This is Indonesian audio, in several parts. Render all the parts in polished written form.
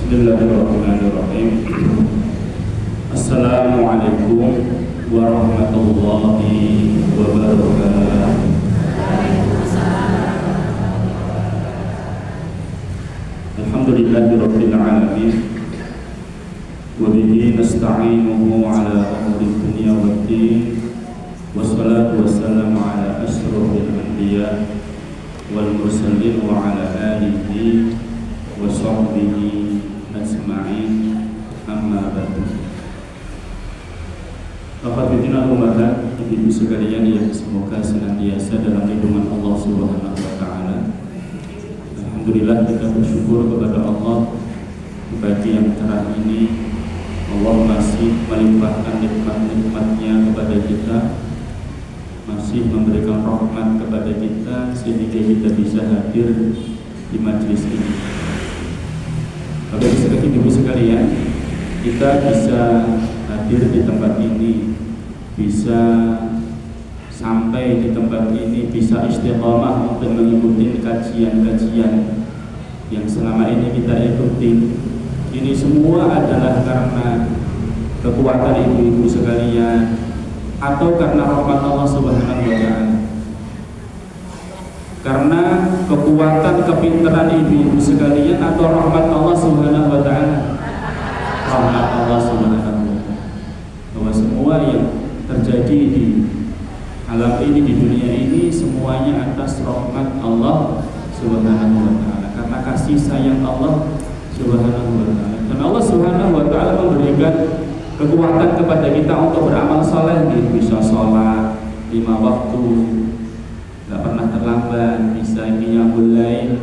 Bismillahirrahmanirrahim. Assalamualaikum warahmatullahi wabarakatuh. Alhamdulillahirabbil alamin. Wa bihi nasta'inuhu ala umuri dunya waddin. Wassalatu wassalamu ala asyrofil anbiya wal mursalin wa ala alihi wa sahbihi ajma'in, amma ba'du. Hadirin ummatan, ibu sekalian yang semoga senantiasa dalam lindungan Allah Subhanahu wa taala. Alhamdulillah, kita bersyukur kepada Allah di pagi yang cerah ini. Allah masih melimpahkan nikmat-nikmatnya kepada kita, masih memberikan rahmat kepada kita sehingga kita bisa hadir di majelis ini. Bapak Ibu sekalian, kita bisa hadir di tempat ini, bisa sampai di tempat ini, bisa istiqamah untuk mengikuti kajian-kajian yang selama ini kita ikuti. Ini semua adalah karena kekuatan ibu-ibu sekalian atau karena rahmat Allah Subhanahu wa taala. Karena kekuatan kepintaran ibu-ibu sekalian atau rahmat Allah Subhanahu wa taala. Rahmat Allah Subhanahu wa taala. Bahwa semua yang terjadi di alam ini, di dunia ini, semuanya atas rahmat Allah Subhanahu wa taala. Karena kasih sayang Allah Subhanahu wa taala. Dan Allah Subhanahu wa taala memberikan kekuatan kepada kita untuk beramal saleh, bisa sholat 5 waktu, tidak pernah terlambat, bisa qiyamul lail,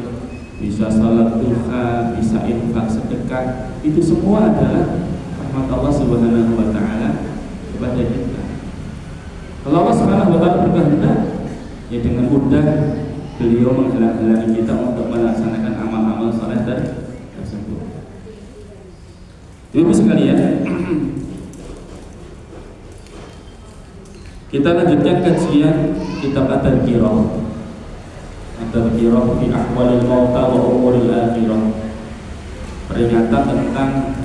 bisa salat duha, bisa infak sedekah. Itu semua adalah rahmat Allah Subhanahu wa taala kepada kita. Kalau Allah Subhanahu wa taala berkehendak, ya dengan mudah beliau menghalang-halangi kita untuk melaksanakan amal-amal saleh tersebut. Ibu sekalian, kita lanjutkan kajian kitab At-Tadhkirah. At-Tadhkirah fi ahwalil mauta wa umuril akhirah. Peringatan tentang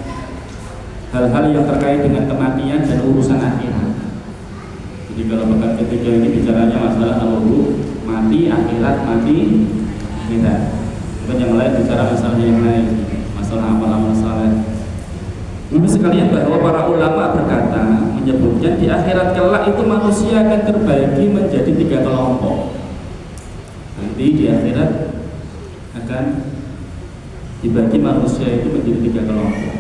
hal-hal yang terkait dengan kematian dan urusan akhirat. Jadi kalau pekan ketiga ini bicaranya masalah kalau mati, akhirat, mati, akhirat. Dan yang lain bicara masalah yang lain, masalah amal-amal saleh. Ibu sekalian, bahwa para ulama berkata, menyebutkan di akhirat kelak itu manusia akan terbagi menjadi 3 kelompok. Nanti di akhirat akan dibagi manusia itu menjadi 3 kelompok.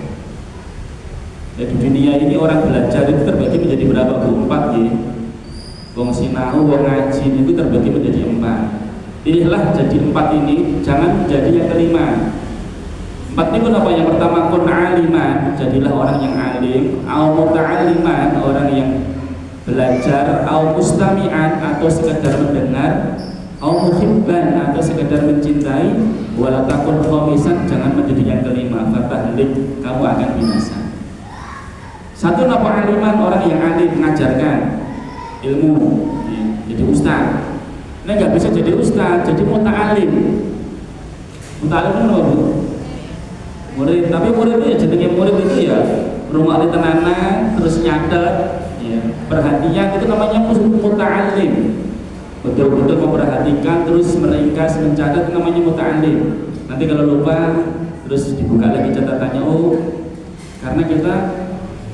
Ya, di dunia ini orang belajar itu terbagi menjadi berapa? 4 ya. Wong sinau, wong ngaji itu terbagi menjadi 4. Pilihlah jadi 4 ini, jangan menjadi yang kelima. 4 itu apa? Yang pertama, kun aliman, jadilah orang yang alim, au muta'alliman, orang yang belajar, au mustami'an, atau sekedar mendengar, au muhibban, atau sekedar mencintai, wala takun khamisan, jangan menjadi yang kelima, fatahlik, kamu akan binasa. 1 apa? Aliman, orang yang alim, mengajarkan ilmu, jadi ustaz. Nah, nggak bisa jadi ustaz, jadi muta'alim. Muta'alim itu apa? Murid, tapi murid itu ya jenenge murid itu ya rumah di tenanan, terus nyatet, ya, perhatian, itu namanya muta'alim. Betul-betul memperhatikan, terus meringkas, mencatat, itu namanya muta'alim. Nanti kalau lupa, terus dibuka lagi catatannya. Oh, karena kita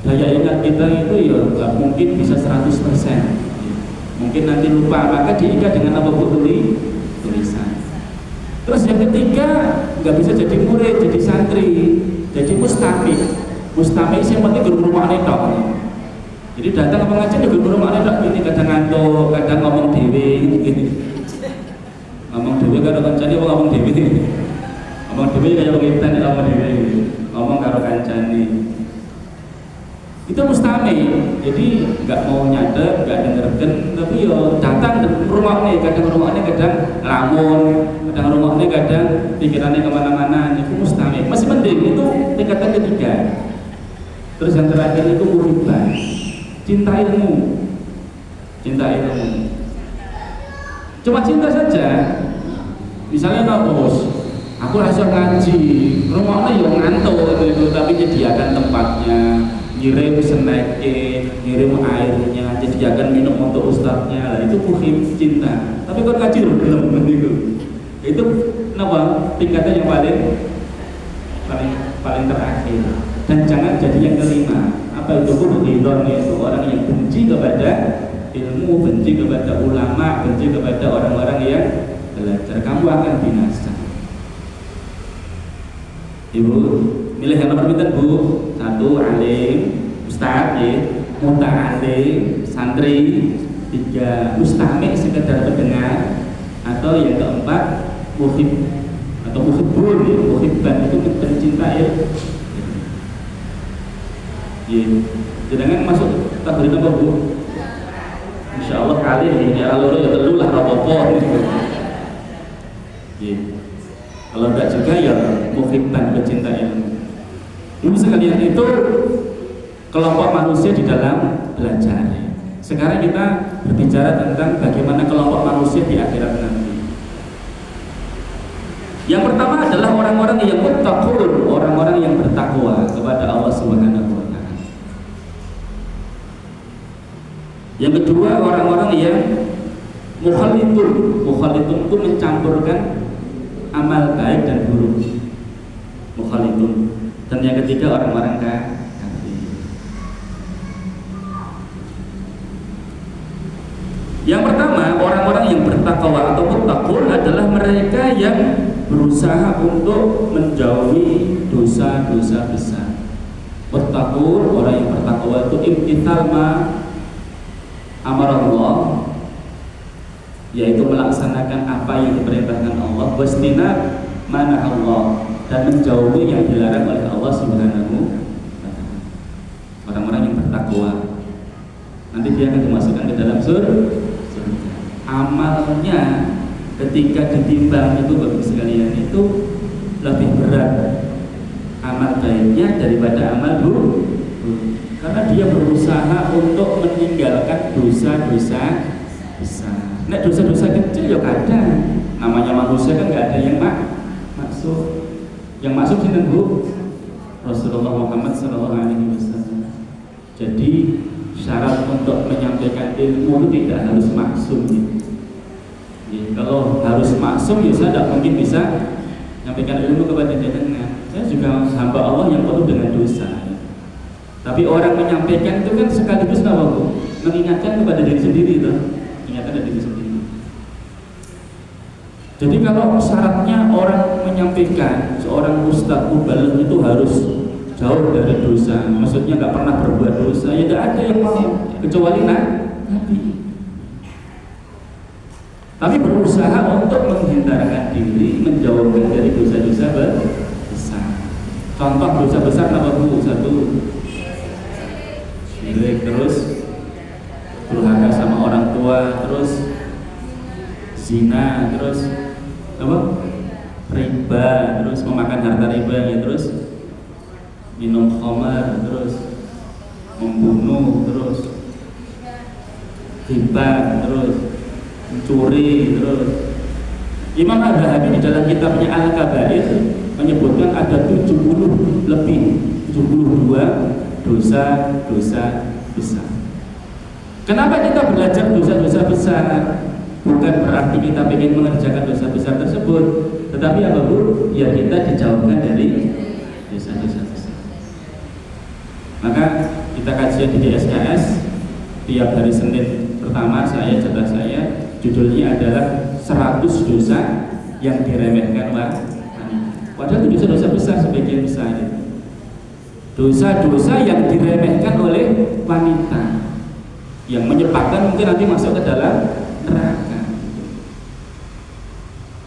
daya ingat kita itu ya nggak mungkin bisa 100%. Mungkin nanti lupa, maka diikat dengan apa? Tulisan. Terus yang ketiga, nggak bisa jadi murid, jadi santri, jadi mustami. Mustami sih yang penting guru rumah netok. Jadi datang ke pengajian guru rumah netok, ini kadang ngantuk, kadang ngomong dewi, gini. Ngomong dewi karo kancane, ngomong dewi. Ngomong dewi kayak pengintan, ngomong dewi, ngomong karo kancane. Itu mustami, jadi nggak mau nyadet, nggak dengarkan, tapi yo datang ke rumahnya, kadang rumahnya kadang ngelamun, kadang rumahnya kadang pikirannya kemana-mana. Itu mustami, masih mending, itu tingkatan ketiga. Terus yang terakhir itu muhibban, cinta ilmu, cinta ilmu. Cuma cinta saja. Misalnya bos, Aku rasa ngaji, rumahnya yang ngantuk gitu, tapi menyediakan tempatnya, ngirim snacknya, ngirim airnya, menyediakan minum untuk ustadznya, lah itu muhib cinta. Tapi kok ngaji belum gitu. Itu kenapa? Tingkatnya yang paling terakhir. Dan jangan jadi yang kelima. Apa itu bukhilon, itu orang yang benci kepada ilmu, benci kepada ulama, benci kepada orang-orang yang belajar. Kamu akan binasa. Ibu, milih yang nomor pinten Bu? 1 alim, ustaz ya, muta'alim, santri. 3 mustami' sekedar pendengar. Atau yang keempat muhib atau muhibbun ya, muhibban itu pencinta ya. Sedangkan masuk kategori apa Bu? Insya Allah kali ya alur ya telu lah rapopo gitu. Kalau enggak juga ya muhibban pecinta ilmu. Ibu sekalian, itu kelompok manusia di dalam belajar. Sekarang kita berbicara tentang bagaimana kelompok manusia di akhirat nanti. Yang pertama adalah orang-orang yang muttaqun, orang-orang yang bertakwa kepada Allah Subhanahu wa taala. Yang kedua orang-orang yang mukhalitun itu mencampurkan amal baik dan buruk, mukhalitun. Dan yang ketiga orang-orang kafir. Yang pertama orang-orang yang bertakwa atau muttaqun adalah mereka yang berusaha untuk menjauhi dosa-dosa besar. Muttaqun, orang yang bertakwa itu imtithal ma amarallah, yaitu melaksanakan apa yang diperintahkan Allah, wastina mana Allah, dan menjauhi yang dilarang oleh Allah Subhanahu wa taala. Orang-orang yang bertakwa nanti dia akan dimasukkan ke dalam surga. Amalnya ketika ditimbang itu bagus sekalian, itu lebih berat amal baiknya daripada amal buruk, karena dia berusaha untuk meninggalkan dosa-dosa besar. Nek dosa-dosa kecil ya kadang, namanya manusia kan nggak ada yang maksud. Yang maksud sini Bu Rasulullah Muhammad SAW. Jadi syarat untuk menyampaikan ilmu itu tidak harus maksum ya. Kalau harus maksum ya saya tidak mungkin bisa menyampaikan ilmu kepada jenengan. Saya juga hamba Allah yang penuh dengan dosa ya. Tapi orang menyampaikan itu kan sekaligus apa Bu? Mengingatkan kepada diri sendiri itu. Ingatkan dari diri sendiri. Jadi kalau syaratnya orang menyampaikan, seorang ustadz mubaligh itu harus jauh dari dosa, maksudnya nggak pernah berbuat dosa, ya tidak ada yang mau kecuali Nabi. Tapi berusaha untuk menghindarkan diri, menjauhkan dari dosa-dosa besar. Contoh dosa besar apa Bu? 1, syirik, terus durhaka sama orang tua, terus zina, terus apa? Riba, terus memakan harta riba, ya, terus minum khamar, terus membunuh, terus ghibah, terus mencuri, terus Imam Al-Zahabi di dalam kitabnya Al-Kabair menyebutkan ada 72 dosa-dosa besar. Kenapa kita belajar dosa-dosa besar? Bukan berarti kita ingin mengerjakan dosa besar tersebut, tetapi apa Bu? Ya kita dijauhkan dari dosa-dosa besar. Maka kita kajian di SKS tiap hari Senin pertama jatah saya judulnya adalah 100 dosa yang diremehkan wanita. Padahal itu dosa-dosa besar sebagian besar itu. Dosa-dosa yang diremehkan oleh wanita, yang menyebabkan mungkin nanti masuk ke dalam neraka.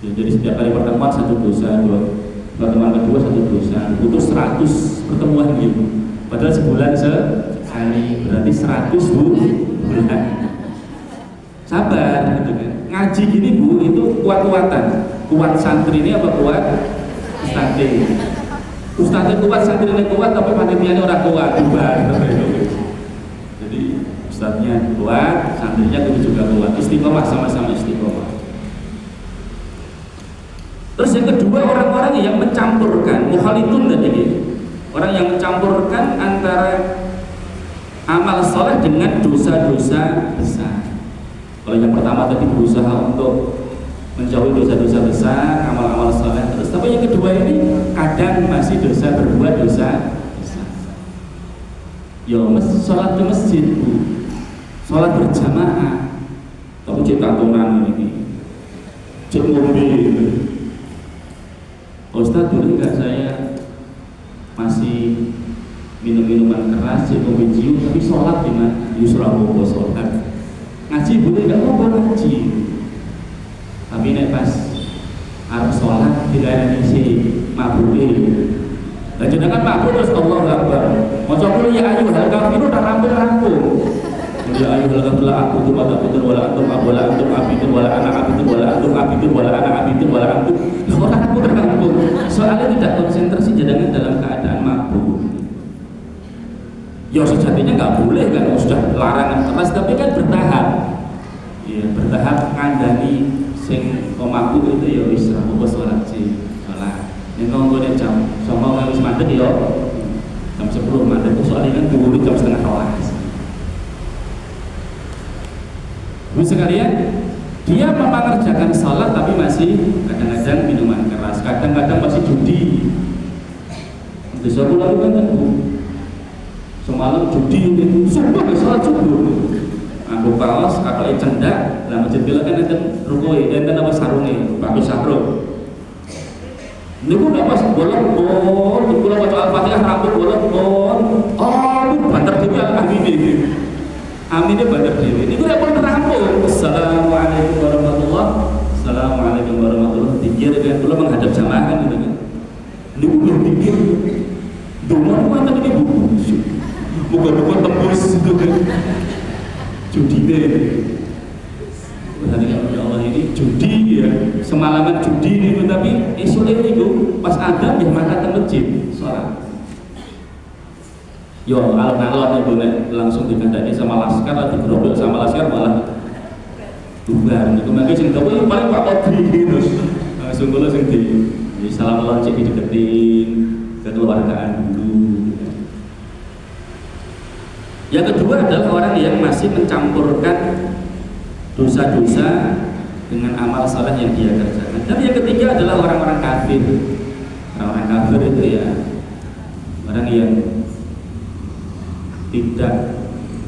Ya, jadi setiap kali pertemuan 1 dosa, pertemuan kedua 1 dosa, butuh 100 pertemuan gitu. Padahal sebulan sekali, berarti 100 bulan. Sabar gitu kan. Ngaji gini Bu, itu kuat-kuatan. Kuat santri ini apa kuat ustadz? Ustadz kuat, santri ini kuat, tapi panitianya orang kuat, bubar. Jadi ustadznya kuat, santrinya juga kuat. Istiqomah, sama-sama istiqomah. Terus yang kedua, orang-orang yang mencampurkan, mukhalitun tadi ini, orang yang mencampurkan antara amal soleh dengan dosa-dosa besar. Kalau yang pertama tadi berusaha untuk menjauhi dosa-dosa besar, amal-amal soleh terus. Tapi yang kedua ini kadang masih berbuat dosa besar. Yo, sholat di masjid bu, sholat berjamaah, tapi cita tunan ini, cek mobil. Ustaz, boleh nggak saya masih minum-minuman keras, cek mobil cium, tapi sholat di mana? Di Surabaya sholat. Ngaji boleh nggak? Mau ngaji. Tapi nek pas arep sholat tidak ada isi mabudi. Dan sedangkan mabudi terus Allahu Akbar. Maca qul ya ayyuhal kafirun udah rampung. Ya ayyuhal kafirun aku tuh mata putur wala antum wala antum abidun wala anak abidun wala antum abidun wala anak abidun wala antum. Orang aku terganggu. Soalnya tidak konsentrasi jangan dalam keadaan mabuk. Ya sejatinya nggak boleh kan, sudah larangan keras, tapi kan bertahap. Ya bertahap ngandani sing mabuk itu ya wis ra apa salat sih. Salat. Nek ngene jam 09.00 wis mandek ya. Jam 10 mandek soalnya kan dulu jam 11:30. Ibu sekalian, dia mengerjakan salat tapi masih kadang-kadang minuman keras, kadang-kadang masih judi. Bisa pulang kan bu, semalam judi itu subuh salat subuh. Aku kaos, aku cendak, lah masjid bila kan enten rukui, enten apa sarungi, pakai sarung. Ini pun apa sih bolong, di pulau baca al-fatihah rambut bolong, oh banter dewi al-amin ini, amin ini banter dewi. Ini gue pun rampung. Assalamualaikum warahmatullahi. Dikir kan, pulau menghadap jamaah kan gitu kan. Ini gue dikir, domor mana ini bu, bukan tembus itu kan. Judi deh, berarti ya Allah ini judi ya, semalaman judi itu tapi esok itu pas ada dia makan di masjid sholat. Yo alon-alon itu langsung dikandani sama laskar atau digerobol sama laskar malah bubar. Itu makanya sing tahu paling Pak Odri gitu, langsung kalau sing di salam lonceng dideketin kekeluargaan dulu. Yang kedua adalah orang yang masih mencampurkan dosa-dosa dengan amal saleh yang dia kerjakan. Dan yang ketiga adalah orang-orang kafir. Orang-orang kafir itu ya orang yang tidak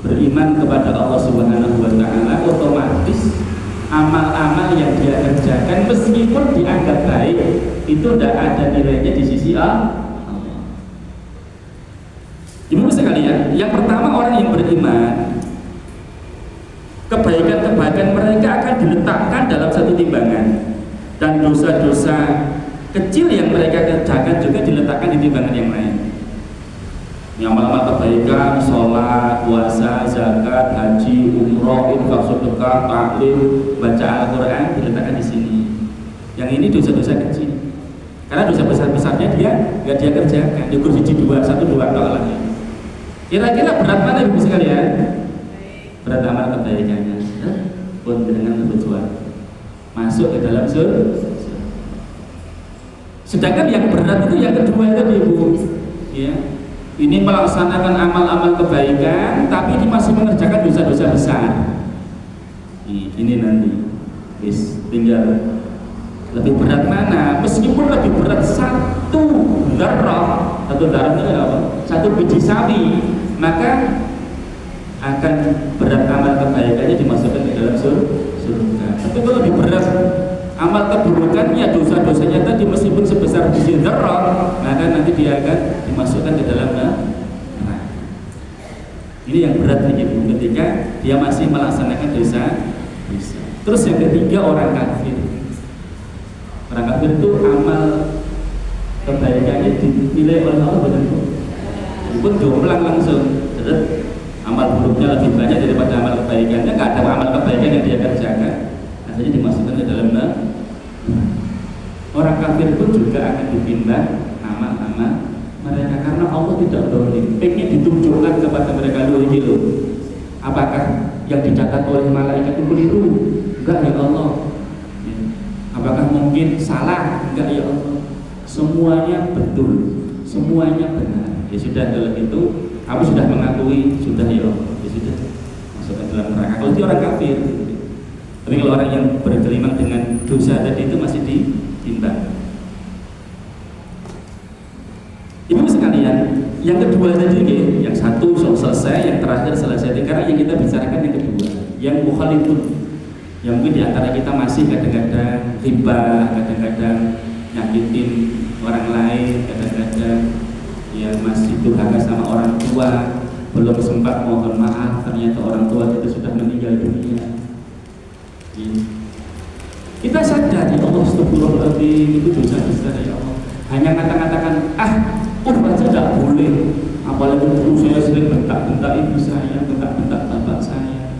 beriman kepada Allah Subhanahu wa taala, otomatis amal-amal yang dia kerjakan meskipun dianggap baik itu tidak ada nilainya di sisi Allah. Ibu sekalian, yang pertama orang yang beriman, kebaikan-kebaikan mereka akan diletakkan dalam satu timbangan, dan dosa-dosa kecil yang mereka kerjakan juga diletakkan di timbangan yang lain. Yang amal-amal kebaikan, sholat, puasa, zakat, haji, umroh, infak, sedekah, taklim, baca Al-Quran diletakkan di sini. Yang ini dosa-dosa kecil, karena dosa besar-besarnya dia nggak dia kerjakan. Di kursi 1 2 lagi. Kira-kira berat mana ibu sekalian? Berat amal kebaikannya pun dengan berjuang masuk ke dalam surga. Sedangkan yang berat itu yang kedua itu ibu, ya, ini melaksanakan amal-amal kebaikan tapi ini masih mengerjakan dosa-dosa besar. Ini nanti tinggal lebih berat mana? Meskipun lebih berat satu darah itu apa? Satu biji sawi, maka akan berat amal kebaikannya dimasukkan ke dalam surga. Tapi kalau lebih berat amal keburukannya, dosa-dosanya tadi meskipun sebesar biji darah, maka nanti dia akan dimasukkan ke dalam neraka. Ini yang berat nih ibu, ketika dia masih melaksanakan dosa. Terus yang ketiga orang kafir. Orang kafir itu amal kebaikannya dinilai oleh Allah benar-benar. Pun jomplang langsung, amal buruknya lebih banyak daripada amal kebaikannya. Nggak ada amal kebaikan yang dia kerjakan, akhirnya dimasukkan ke dalam neraka. Orang kafir pun juga akan ditimbang amal-amal mereka, karena Allah tidak dolim. Pengen ditunjukkan kepada mereka loh. Apakah yang dicatat oleh malaikat itu keliru? Enggak ya Allah. Apakah mungkin salah? Enggak ya Allah. Semuanya betul, semuanya benar. Ya sudah, kalau itu aku sudah mengakui, sudah ya Allah. Ya sudah, masukkan dalam neraka. Kalau itu orang kafir. Tapi kalau orang yang bergelimang dengan dosa tadi itu masih ditimbang. Ibu sekalian, yang kedua tadi, yang satu selesai, yang terakhir selesai. Karena yang kita bicarakan yang kedua, yang mukhalifun, yang mungkin diantara kita masih kadang-kadang riba, kadang-kadang nyakitin orang lain, kadang-kadang ya masih durhaka sama orang tua, belum sempat mohon maaf, ternyata orang tua kita sudah meninggal dunia. Kita sadar ya Allah, astagfirullahaladzim, itu dosa besar ya Allah. Hanya kata-katakan aja tidak boleh. Apalagi dulu saya sering bentak-bentak ibu saya, bentak-bentak bapak saya.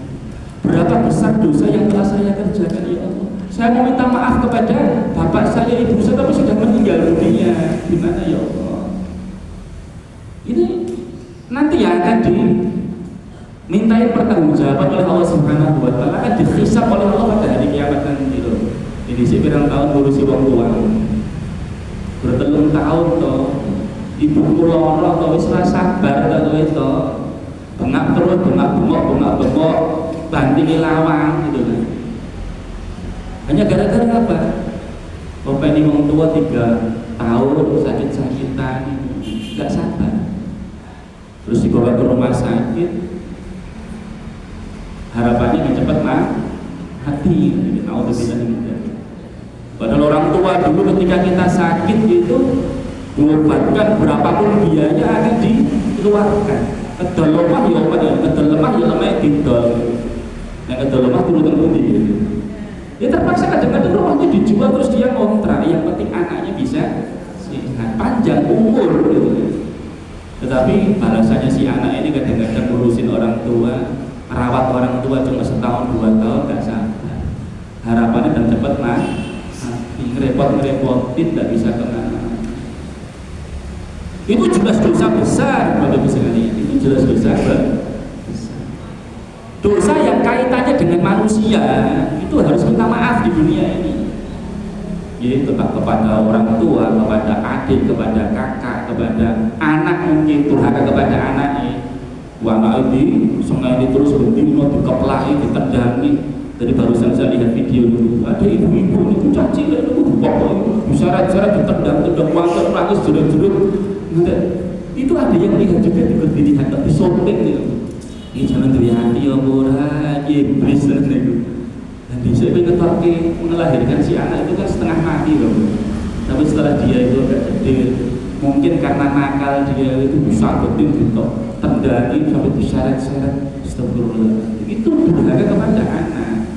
Berapa besar dosa yang telah saya kerjakan ya Allah. Saya mau minta maaf kepada bapak saya, ibu saya, tapi sudah meninggal dunia. Gimana ya Allah? Ini nanti yang akan dimintain pertanggungjawaban oleh Allah Subhanahu wa Ta'ala, akan dihisab oleh Allah pada hari kiamat nanti loh. Ini sih pirang tahun ngurusi wong tua. Bertelung tahun toh. Ibu kula ora wis ora sabar ta kowe to. Bengak terus, bengak-bengok, banting lawang gitu kan. Hanya gara-gara apa? Bapak ini wong tua 3 tahun sakit-sakitan, enggak sabar. Terus dibawa ke rumah sakit. Harapannya yang cepat mati. Padahal orang tua dulu ketika kita sakit itu mengobatkan berapapun biayanya akan dikeluarkan. Kedol lemah ya obat ya, kedol lemah ya lemah didol. Yang kedol lemah turun pundi gitu. Ya terpaksa kadang-kadang rumahnya dijual terus dia ngontrak. Yang penting anaknya bisa sehat, panjang umur gitu. Tetapi balasannya si anak ini kadang-kadang ngurusin orang tua, merawat orang tua cuma setahun 2 tahun nggak sabar. Harapannya dan cepat mati, ngerepotin nggak bisa kemana. Itu jelas dosa besar, Bapak Ibu sekalian. Itu jelas dosa besar. Dosa yang kaitannya dengan manusia itu harus minta maaf di dunia ini. Jadi tetap kepada orang tua, kepada adik, kepada kakak, kepada anak, mungkin durhaka kepada anaknya. Anak ini sengaja terus berhenti, mau dikeplai, ditendang. Tadi barusan saya lihat video dulu, ada ibu-ibu itu caci lah, itu pokoknya syarat-syarat ditendang, wangi, nangis, jeruk-jeruk. Itu ada yang lihat juga dilihat tapi sombeng gitu. Ini jangan tuh hati ya murah, iblis dan itu. Dan bisa pengen melahirkan si anak itu kan setengah mati loh. Tapi setelah dia itu agak gede, mungkin karena nakal dia itu bisa betul gitu, tendangi sampai disyarat-syarat. Astagfirullah. Itu durhaka kepada anak.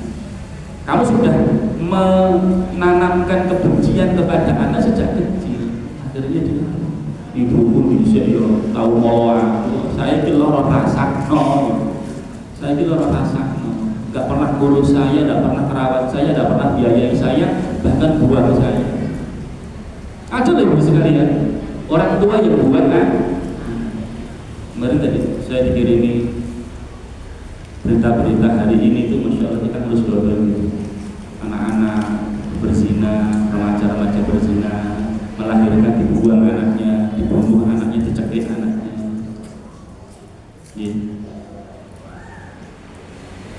Kamu sudah menanamkan kebencian kepada anak sejak kecil, akhirnya dia ibu pun bisa yo tahu mau saya itu loro rasakno, saya itu loro rasakno, nggak pernah ngurus saya, nggak pernah merawat saya, nggak pernah biayai saya, bahkan buang saya. Ada loh ibu sekalian, orang tua yang buat kemarin tadi saya dikirimi berita-berita hari ini itu, masya Allah kita harus belajar. Anak-anak berzina, remaja-remaja berzina, melahirkan dibuang anaknya, dibunuh anaknya, dicekik anaknya.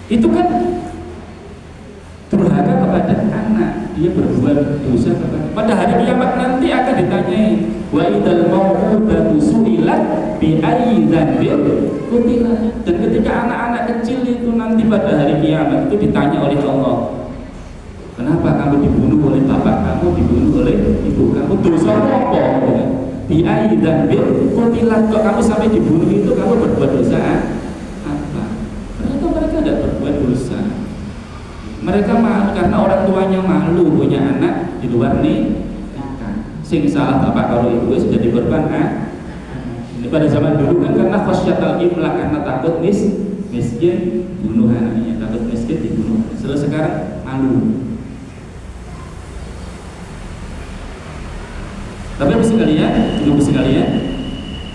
Itu kan durhaka kepada anak, dia berbuat dosa kepada. Pada hari kiamat nanti akan ditanyai, wa idal mau'udatu su'ilat bi ayyi dzambin qutilat. Dan ketika anak-anak kecil itu nanti pada hari kiamat itu ditanya oleh Allah, kenapa kamu dibunuh oleh bapak kamu, dibunuh oleh ibu kamu, dosa apa? Bi ayyi dzambin qutilat, kok kamu sampai dibunuh itu kamu berbuat dosa apa? Ternyata mereka tidak berbuat dosa. Mereka malu karena orang tuanya malu punya anak di luar nikah. Sing salah bapak kalau ibu sudah dikorban Ini pada zaman dulu kan karena khasyatal imlaq, karena takut miskin bunuh anaknya, takut miskin dibunuh. Sekarang malu. Tapi ibu sekalian,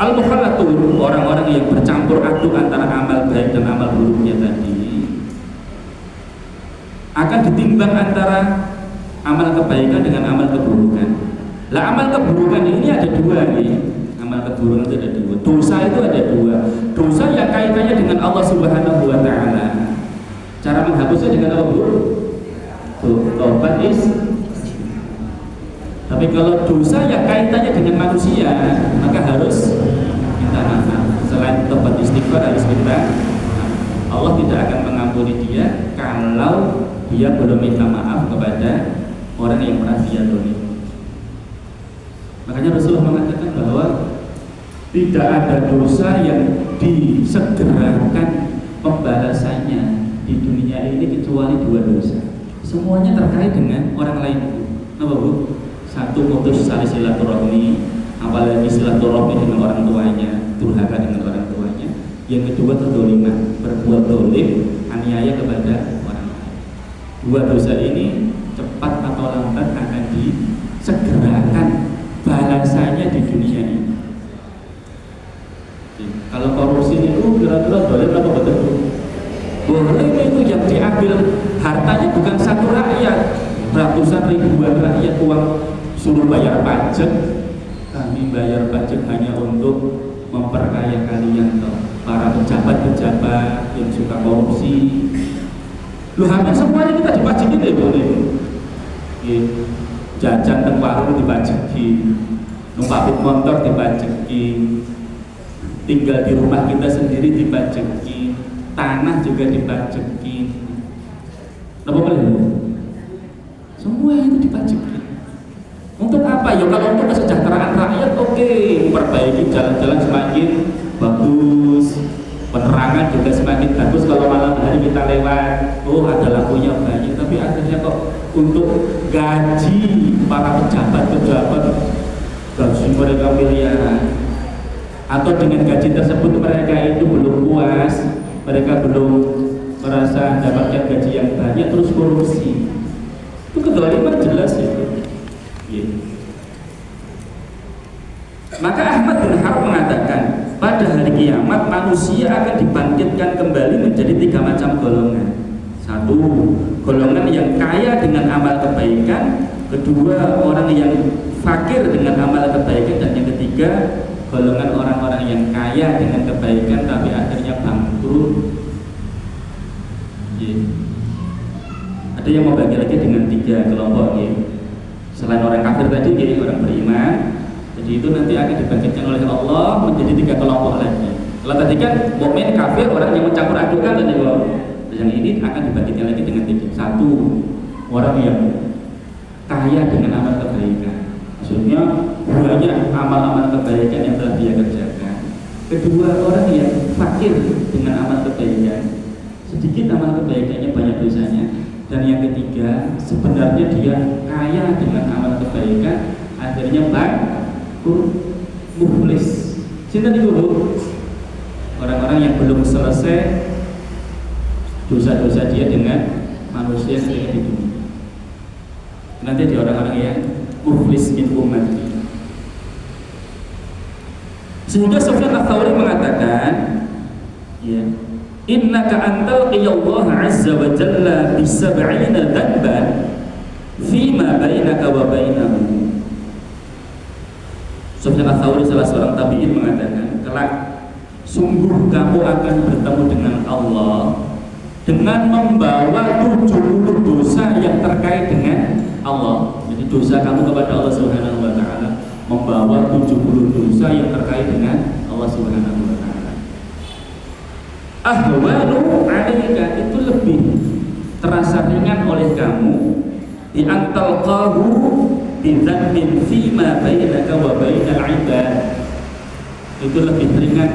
al-mukhallatun, orang-orang yang bercampur aduk antara amal baik dan amal buruknya tadi, akan ditimbang antara amal kebaikan dengan amal keburukan. Lah amal keburukan ini ada dua nih. Amal keburukan itu ada dua. Dosa itu ada dua. Dosa yang kaitannya dengan Allah Subhanahu wa taala. Cara menghapusnya dengan apa, Bu? Taubat is. Tapi kalau dosa yang kaitannya dengan manusia, maka harus minta maaf. Selain taubat istighfar harus minta. Allah tidak akan mengampuni dia kalau dia belum minta maaf kepada orang yang pernah dia dolimi. Makanya Rasulullah mengatakan bahwa tidak ada dosa yang disegerakan pembalasannya di dunia ini kecuali dua dosa. Semuanya terkait dengan orang lain. Apa, Bu? Satu, putus tali silaturahmi, apalagi silaturahmi dengan orang tuanya, durhaka dengan orang tuanya. Yang kedua, kedoliman, berbuat dolim, aniaya kepada orang lain. Dua dosa ini cepat atau lambat akan disegerakan balasannya di dunia ini. Kalau korupsi itu kira-kira dolim apa betul? Dolim itu yang diambil hartanya bukan satu rakyat, ratusan ribuan rakyat, uang suruh bayar pajak. Kami bayar pajak hanya untuk memperkaya kalian toh, para pejabat-pejabat yang suka korupsi. Lu hampir semuanya kita dipajakin deh, boleh. Jajan teng warung dipajaki, numpak motor dipajaki, tinggal di rumah kita sendiri dipajaki, tanah juga dipajaki. Apa boleh? Semua itu dipajaki. Untuk apa? Ya kalau untuk kesejahteraan rakyat, oke. Memperbaiki jalan-jalan semakin bagus, penerangan juga semakin bagus. Kalau malam hari kita lewat, oh ada lampunya banyak. Tapi akhirnya kok untuk gaji para pejabat-pejabat, gaji mereka miliaran, atau dengan gaji tersebut mereka itu belum puas, mereka belum merasa dapatkan gaji yang banyak, terus korupsi. Itu kezaliman jelas itu. Yeah. Maka Ahmad bin Harb mengatakan, pada hari kiamat manusia akan dibangkitkan kembali menjadi tiga macam golongan. Satu, golongan yang kaya dengan amal kebaikan. Kedua, orang yang fakir dengan amal kebaikan. Dan yang ketiga, golongan orang-orang yang kaya dengan kebaikan tapi akhirnya bangkrut. Yeah. Ada yang membagi lagi dengan tiga kelompok, yeah. Selain orang kafir tadi, yeah, orang beriman. Jadi itu nanti akan dibangkitkan oleh Allah menjadi tiga kelompok lagi. Kalau tadi kan mukmin, kafir, orang yang mencampur adukan dan yang ini akan dibangkitkan lagi dengan tiga. Satu, orang yang kaya dengan amal kebaikan. Maksudnya banyak amal-amal kebaikan yang telah dia kerjakan. Kedua, orang yang fakir dengan amal kebaikan, sedikit amal kebaikannya, banyak dosanya. Dan yang ketiga, sebenarnya dia kaya dengan amal kebaikan, akhirnya bangkrut, muflis. Cinta dulu orang-orang yang belum selesai dosa-dosa dia dengan manusia ketika di dunia. Nanti ada orang-orang yang muflis min ummati. Sehingga Sufyan Ats-Tsauri mengatakan, ya, innaka antal qiyallaha azza wa jalla bi 70 dhanban fima bainaka wa bainahu. Sufyan Ats-Tsauri salah seorang tabi'in mengatakan, kelak sungguh kamu akan bertemu dengan Allah dengan membawa 70 dosa yang terkait dengan Allah. Jadi dosa kamu kepada Allah Subhanahu wa taala membawa 70 dosa yang terkait dengan Allah Subhanahu wa taala. Ahwanu 'alaika, itu lebih terasa ringan oleh kamu di antalqahu bi dzambin fima bainaka wa bainal 'ibad. Itu lebih ringan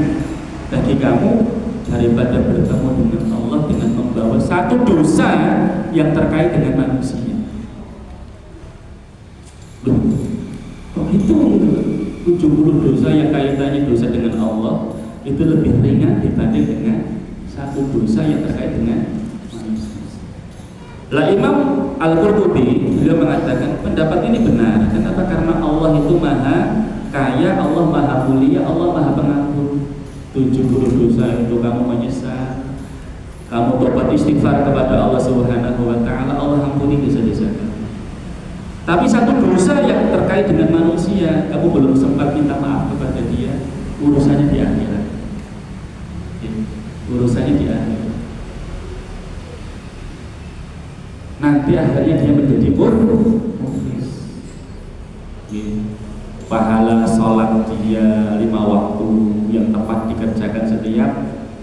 bagi kamu daripada bertemu dengan Allah dengan membawa satu dosa yang terkait dengan manusia. Loh, kok itu 70 dosa yang kaitannya dosa dengan Allah itu lebih ringan dibanding dengan satu dosa yang terkait dengan manusia. Lah Imam Al-Qurtubi beliau mengatakan pendapat ini benar. Kenapa? Karena Allah itu maha kaya, Allah maha mulia, Allah maha pengampun. 70 dosa itu kamu menyesal, kamu tobat istighfar kepada Allah Subhanahu wa taala, Allah ampuni dosa-dosa kamu. Tapi satu dosa yang terkait dengan manusia, kamu belum sempat minta maaf kepada dia, urusannya di akhirat. Urusannya di akhirat. Nanti akhirnya dia menjadi muflis. Pahala sholat dia 5 waktu yang tepat dikerjakan setiap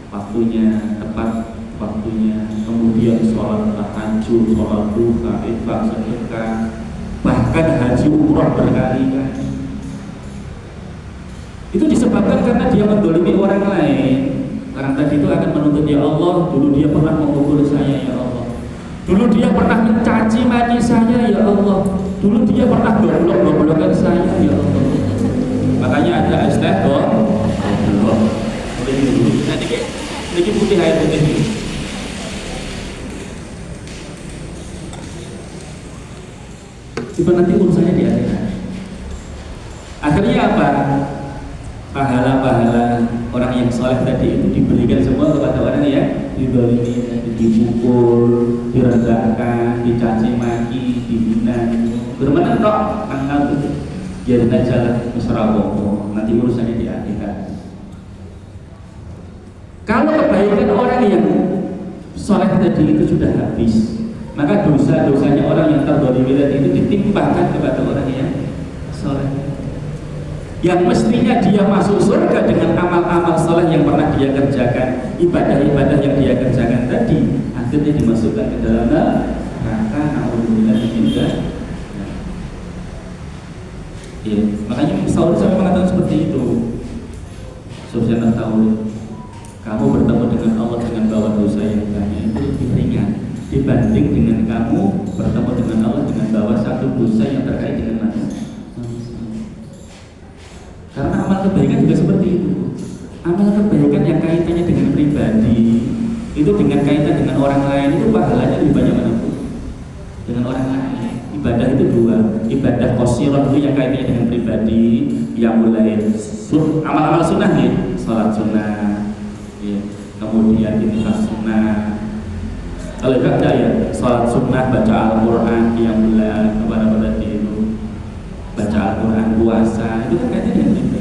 waktunya, tepat waktunya. Kemudian sholat tahajud, sholat duha, infak, sedekah, bahkan haji umrah berkali-kali. Itu disebabkan karena dia mendolimi orang lain. Orang tadi itu akan menuntut, ya Allah, dulu dia pernah memukul saya, ya Allah. Dulu dia pernah mencaci maki saya, ya Allah. Dulu dia pernah goblok-goblokan saya, ya Allah. Makanya ada istighfar. Ini putih air putih. Itu nanti urusannya di akhirat. Akhirnya apa? Pahala-pahala orang yang soleh tadi itu diberikan semua kepada orang yang didolimi, dipukul, direndahkan, dicaci maki, dihina. Bermana kok tanggal itu jadi jalan musrawoh. Nanti urusannya di akhirat. Kalau kebaikan orang yang soleh tadi itu sudah habis, maka dosa-dosanya orang yang terdolimi itu ditimpakan kepada orang yang soleh. Yang mestinya dia masuk surga dengan amal-amal soleh yang pernah dia kerjakan, ibadah-ibadah yang dia kerjakan tadi, akhirnya dimasukkan ke dalam neraka. Na'udzubillah min dzalik. Ya, makanya Saul sampai mengatakan seperti itu. Sufyan Ats-Tsauri, kamu bertemu dengan Allah dengan bawa dosa yang banyak itu lebih ringan dibanding dengan kamu bertemu dengan Allah dengan bawa satu dosa yang terkait dengan manusia. Karena amal kebaikan juga seperti itu. Amal kebaikan yang kaitannya dengan pribadi, itu dengan kaitan dengan orang lain, itu pahalanya lebih banyak mana pun. Dengan orang lain, ibadah itu 2. Ibadah qashirah itu yang kaitannya dengan pribadi, yang mulai amal-amal sunnah nih, salat sunnah, ya. Kemudian infak sunnah. Kalau enggak ada ya, salat sunnah, baca Al-Quran, yang mulai kepada itu, baca Al-Quran, puasa, itu kan kaitannya dengan pribadi.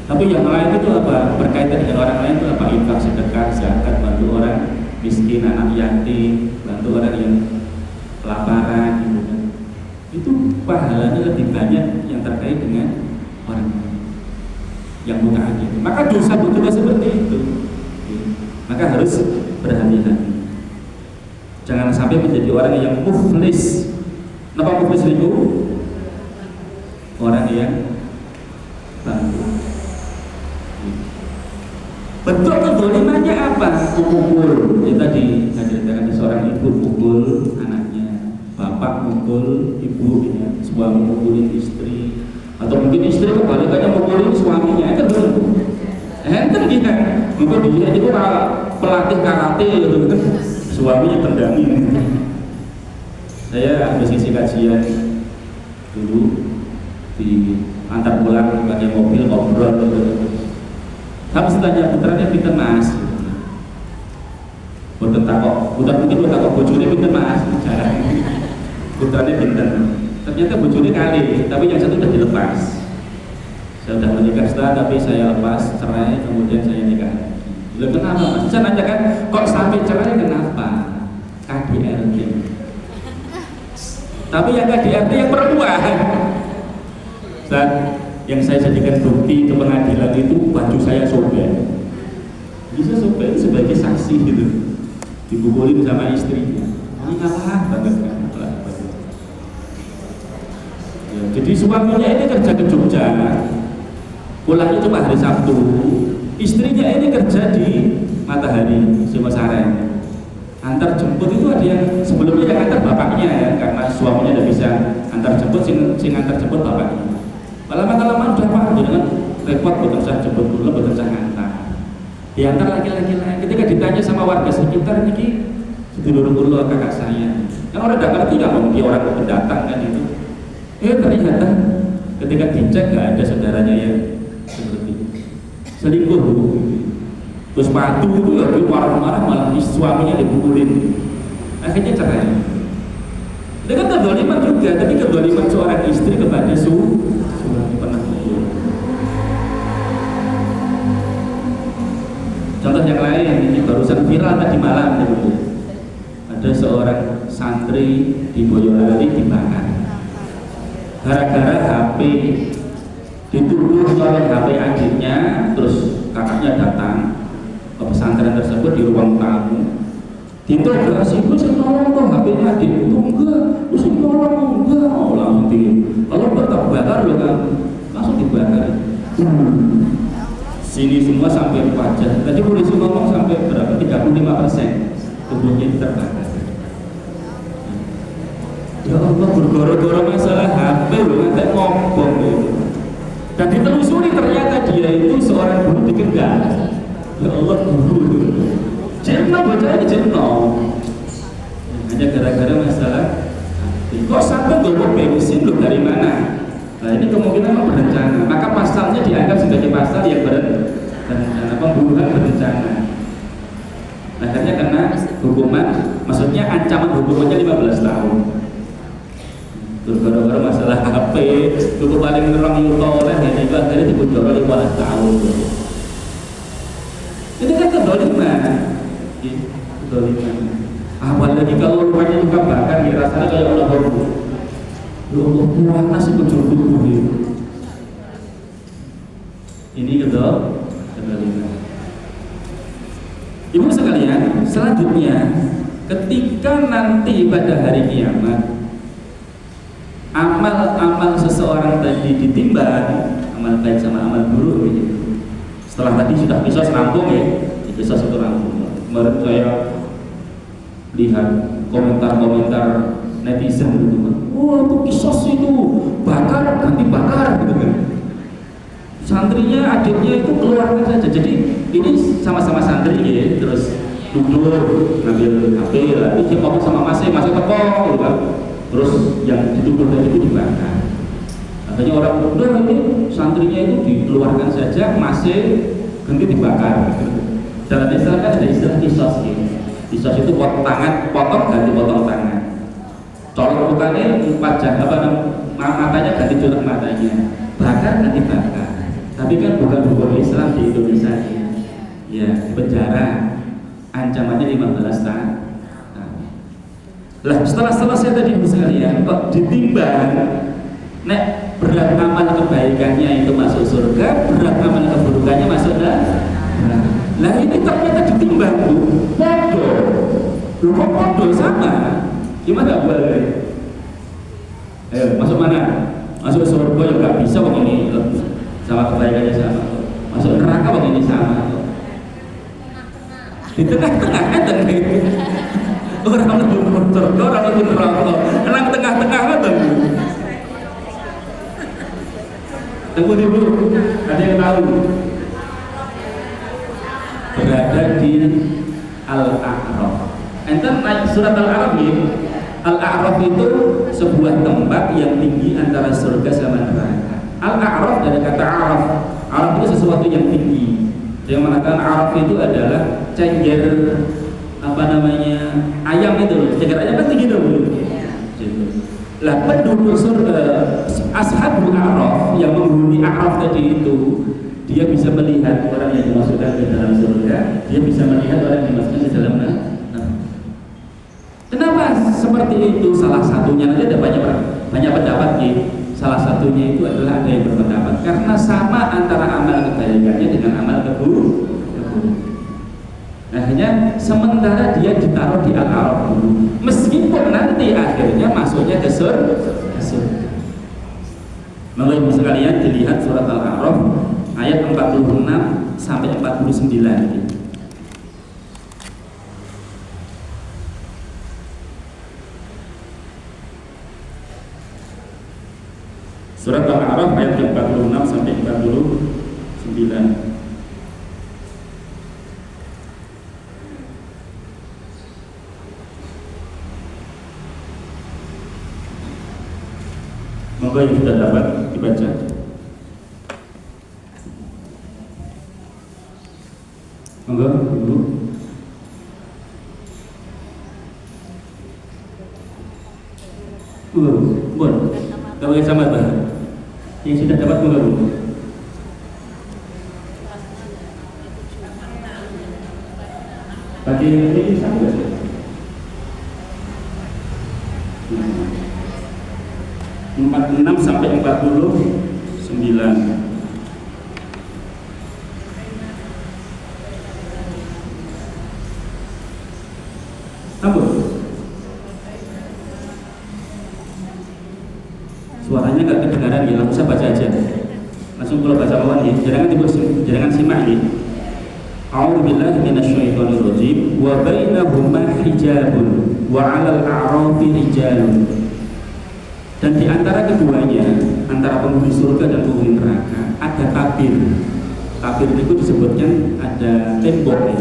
Tapi yang lain itu apa? Berkaitan dengan orang lain itu apa? Infak, sedekah, zakat, bantu orang miskin, anak yatim, bantu orang yang kelaparan, gitu kan. Itu pahalanya lebih banyak yang terkait dengan orang yang mutaati. Maka dosa pun juga seperti itu. Maka harus berhati-hati. Jangan sampai menjadi orang yang muflis. Kenapa muflis itu? Orang yang bangkrut. Bentuk kezalimannya apa? Pukul. Ya tadi saya ceritakan seorang ibu pukul anaknya, bapak pukul ibu, ya, suami mukulin istri, atau mungkin istri kebalikannya mukulin suaminya. Itu belum. Enten dia, mungkin dia itu pelatih karate, gitu kan? Suaminya tendangi. Saya habis isi kajian dulu di antar pulang pakai mobil ngobrol. Habis tanya putranya pinter mas, boten takok, bukan mungkin bukan takok bojone pinter mas, jarang. Putranya pinter, ternyata bojone kali, tapi yang satu sudah dilepas. Saya sudah menikah setelah, tapi saya lepas, cerai, kemudian saya nikah. Lalu kenapa mas? Saya nanya kan, kok sampai cerai kenapa? KDRT. Tapi yang KDRT yang perempuan. Dan yang saya jadikan bukti ke pengadilan itu baju saya sobek. Bisa sobek sebagai saksi gitu. Dipukulin sama istrinya. Ini kalah banget kan? Ya, jadi suaminya ini kerja ke Jogja, pulangnya cuma hari Sabtu. Istrinya ini kerja di Matahari, Singosaren. Antar jemput itu ada yang sebelumnya yang antar bapaknya ya, karena suaminya tidak bisa antar jemput, sing antar jemput bapaknya. Lama-lama udah paham dengan repot bekerja jemput dulu, bekerja antar. Diantar laki-laki lain. Ketika ditanya sama warga sekitar, ini sedulur-dulur kakak saya. Kan orang tidak ngerti kalau dia orang pendatang kan itu. Ternyata ketika dicek nggak ada saudaranya yang seperti itu. Selingkuh dulu. Terus patu itu ya marah-marah malah suaminya dipukulin. Akhirnya cerai. Itu kan kezaliman juga, tapi kezaliman seorang istri kepada suami pernah begitu. Contoh yang lain, ini barusan viral tadi malam dulu. Ada seorang santri di Boyolali dibakar gara-gara HP dituduh oleh HP adiknya, terus kakaknya datang ke pesantren tersebut di ruang tamu, diinterogasi, gue sih nolong tuh HP-nya adik itu enggak, gue sih nolong enggak, oh langsung kalau tetap bakar lo kan, langsung dibakar. Sini semua sampai wajah. Tadi polisi ngomong sampai berapa? 35% tubuhnya terbakar. Ya Allah, bergoro-goro masalah HP loh, nanti ngomong gitu. Dan ditelusuri ternyata dia itu seorang guru di Kendal. Ya Allah, guru. Jenno bocahnya jenno. Hanya gara-gara masalah. Kok sampai gue bensin lo dari mana? Nah ini kemungkinan memang berencana. Maka pasalnya dianggap sebagai pasal yang berencana, pembunuhan berencana. Akhirnya kena hukuman, maksudnya ancaman hukumannya 15 tahun. Gara-gara masalah HP, itu paling nerang yuto oleh ini juga akhirnya dibujur 15 tahun. Ini kan kedoliman. Kedoliman. Apalagi kalau rumahnya juga bakar, ya rasanya kayak orang baru. Ya Allah, mana sih kedoliman itu? Ini kedoliman. Ibu sekalian, selanjutnya ketika nanti pada hari kiamat amal-amal seseorang tadi ditimbang, amal baik sama amal buruk gitu. Setelah tadi sudah kisos rampung ya, kisos itu rampung. Kemarin saya lihat komentar-komentar netizen gitu kan, wah itu kisos itu bakar ganti bakar gitu kan. Santrinya adiknya itu keluarkan saja. Jadi ini sama-sama santri ya, terus duduk ngambil HP lah, dia ngomong sama masnya teko gitu kan. Terus yang dituduh tadi itu dibakar. Akhirnya orang udah ini santrinya itu dikeluarkan saja, masih ganti dibakar. Dalam Islam kan ada istilah kisos gitu. Kisos itu potong tangan, potong ganti potong tangan. Colok mukanya pajak matanya ganti colok matanya. Bakar ganti bakar. Tapi kan bukan hukum Islam di Indonesia ya, di penjara ancamannya 15 tahun. Lah setelah selesai tadi sekalian, kok ditimbang nek berat amal kebaikannya itu masuk surga, berat amal keburukannya masuk neraka. Lah ini ternyata ditimbang tuh podo. Loh kok podo sama? Gimana boleh? Ayo masuk mana? Masuk surga ya nggak bisa kok ini sama kebaikannya sama. Masuk neraka kok ini sama. Di tengah-tengah kan gitu. Orang lebih surga, orang lebih neraka. Orang tengah-tengah kan? Tunggu dulu, ada yang tahu? Berada di Al-A'raf. Enten naik surat Al-A'raf ya. Al-A'raf itu sebuah tempat yang tinggi antara surga sama neraka. Al-A'raf dari kata Araf. Araf itu sesuatu yang tinggi. Yang mengatakan Araf itu adalah cengger ayam itu loh, cengger ayam kan tinggi dulu. Lah penduduk surga, ashabul A'raf yang menghuni A'raf tadi itu, dia bisa melihat orang yang dimasukkan ke dalam surga, dia bisa melihat orang yang dimasukkan ke dalam neraka. Kenapa seperti itu? Salah satunya nanti ada banyak pendapat ya. Salah satunya itu adalah ada yang berpendapat karena sama antara amal kebaikannya dengan amal keburukan. Akhirnya sementara dia ditaruh di Al-A'raf dulu, meskipun nanti akhirnya masuknya ke surga. Maka ibu sekalian dilihat surat Al-A'raf ayat 46 sampai 49. Surat Al-A'raf ayat 46 sampai 49. Maka yang sudah dapat dibaca. Maka dulu. Bon, tahu kacamata yang sudah dapat menggabung. Pakai ini sama nggak sih? 46 sampai 49. Ampun. Suaranya nggak kedengaran ya, langsung baca aja. Langsung kalau baca bawah ya, jangan simak ya. A'udzu billahi minasyaitonir rajim. Wa bainahuma hijabun wa 'alal a'rafi rijalun. Dan di antara keduanya, antara penghuni surga dan penghuni neraka, ada tabir. Tabir itu disebutkan ada tembok ya.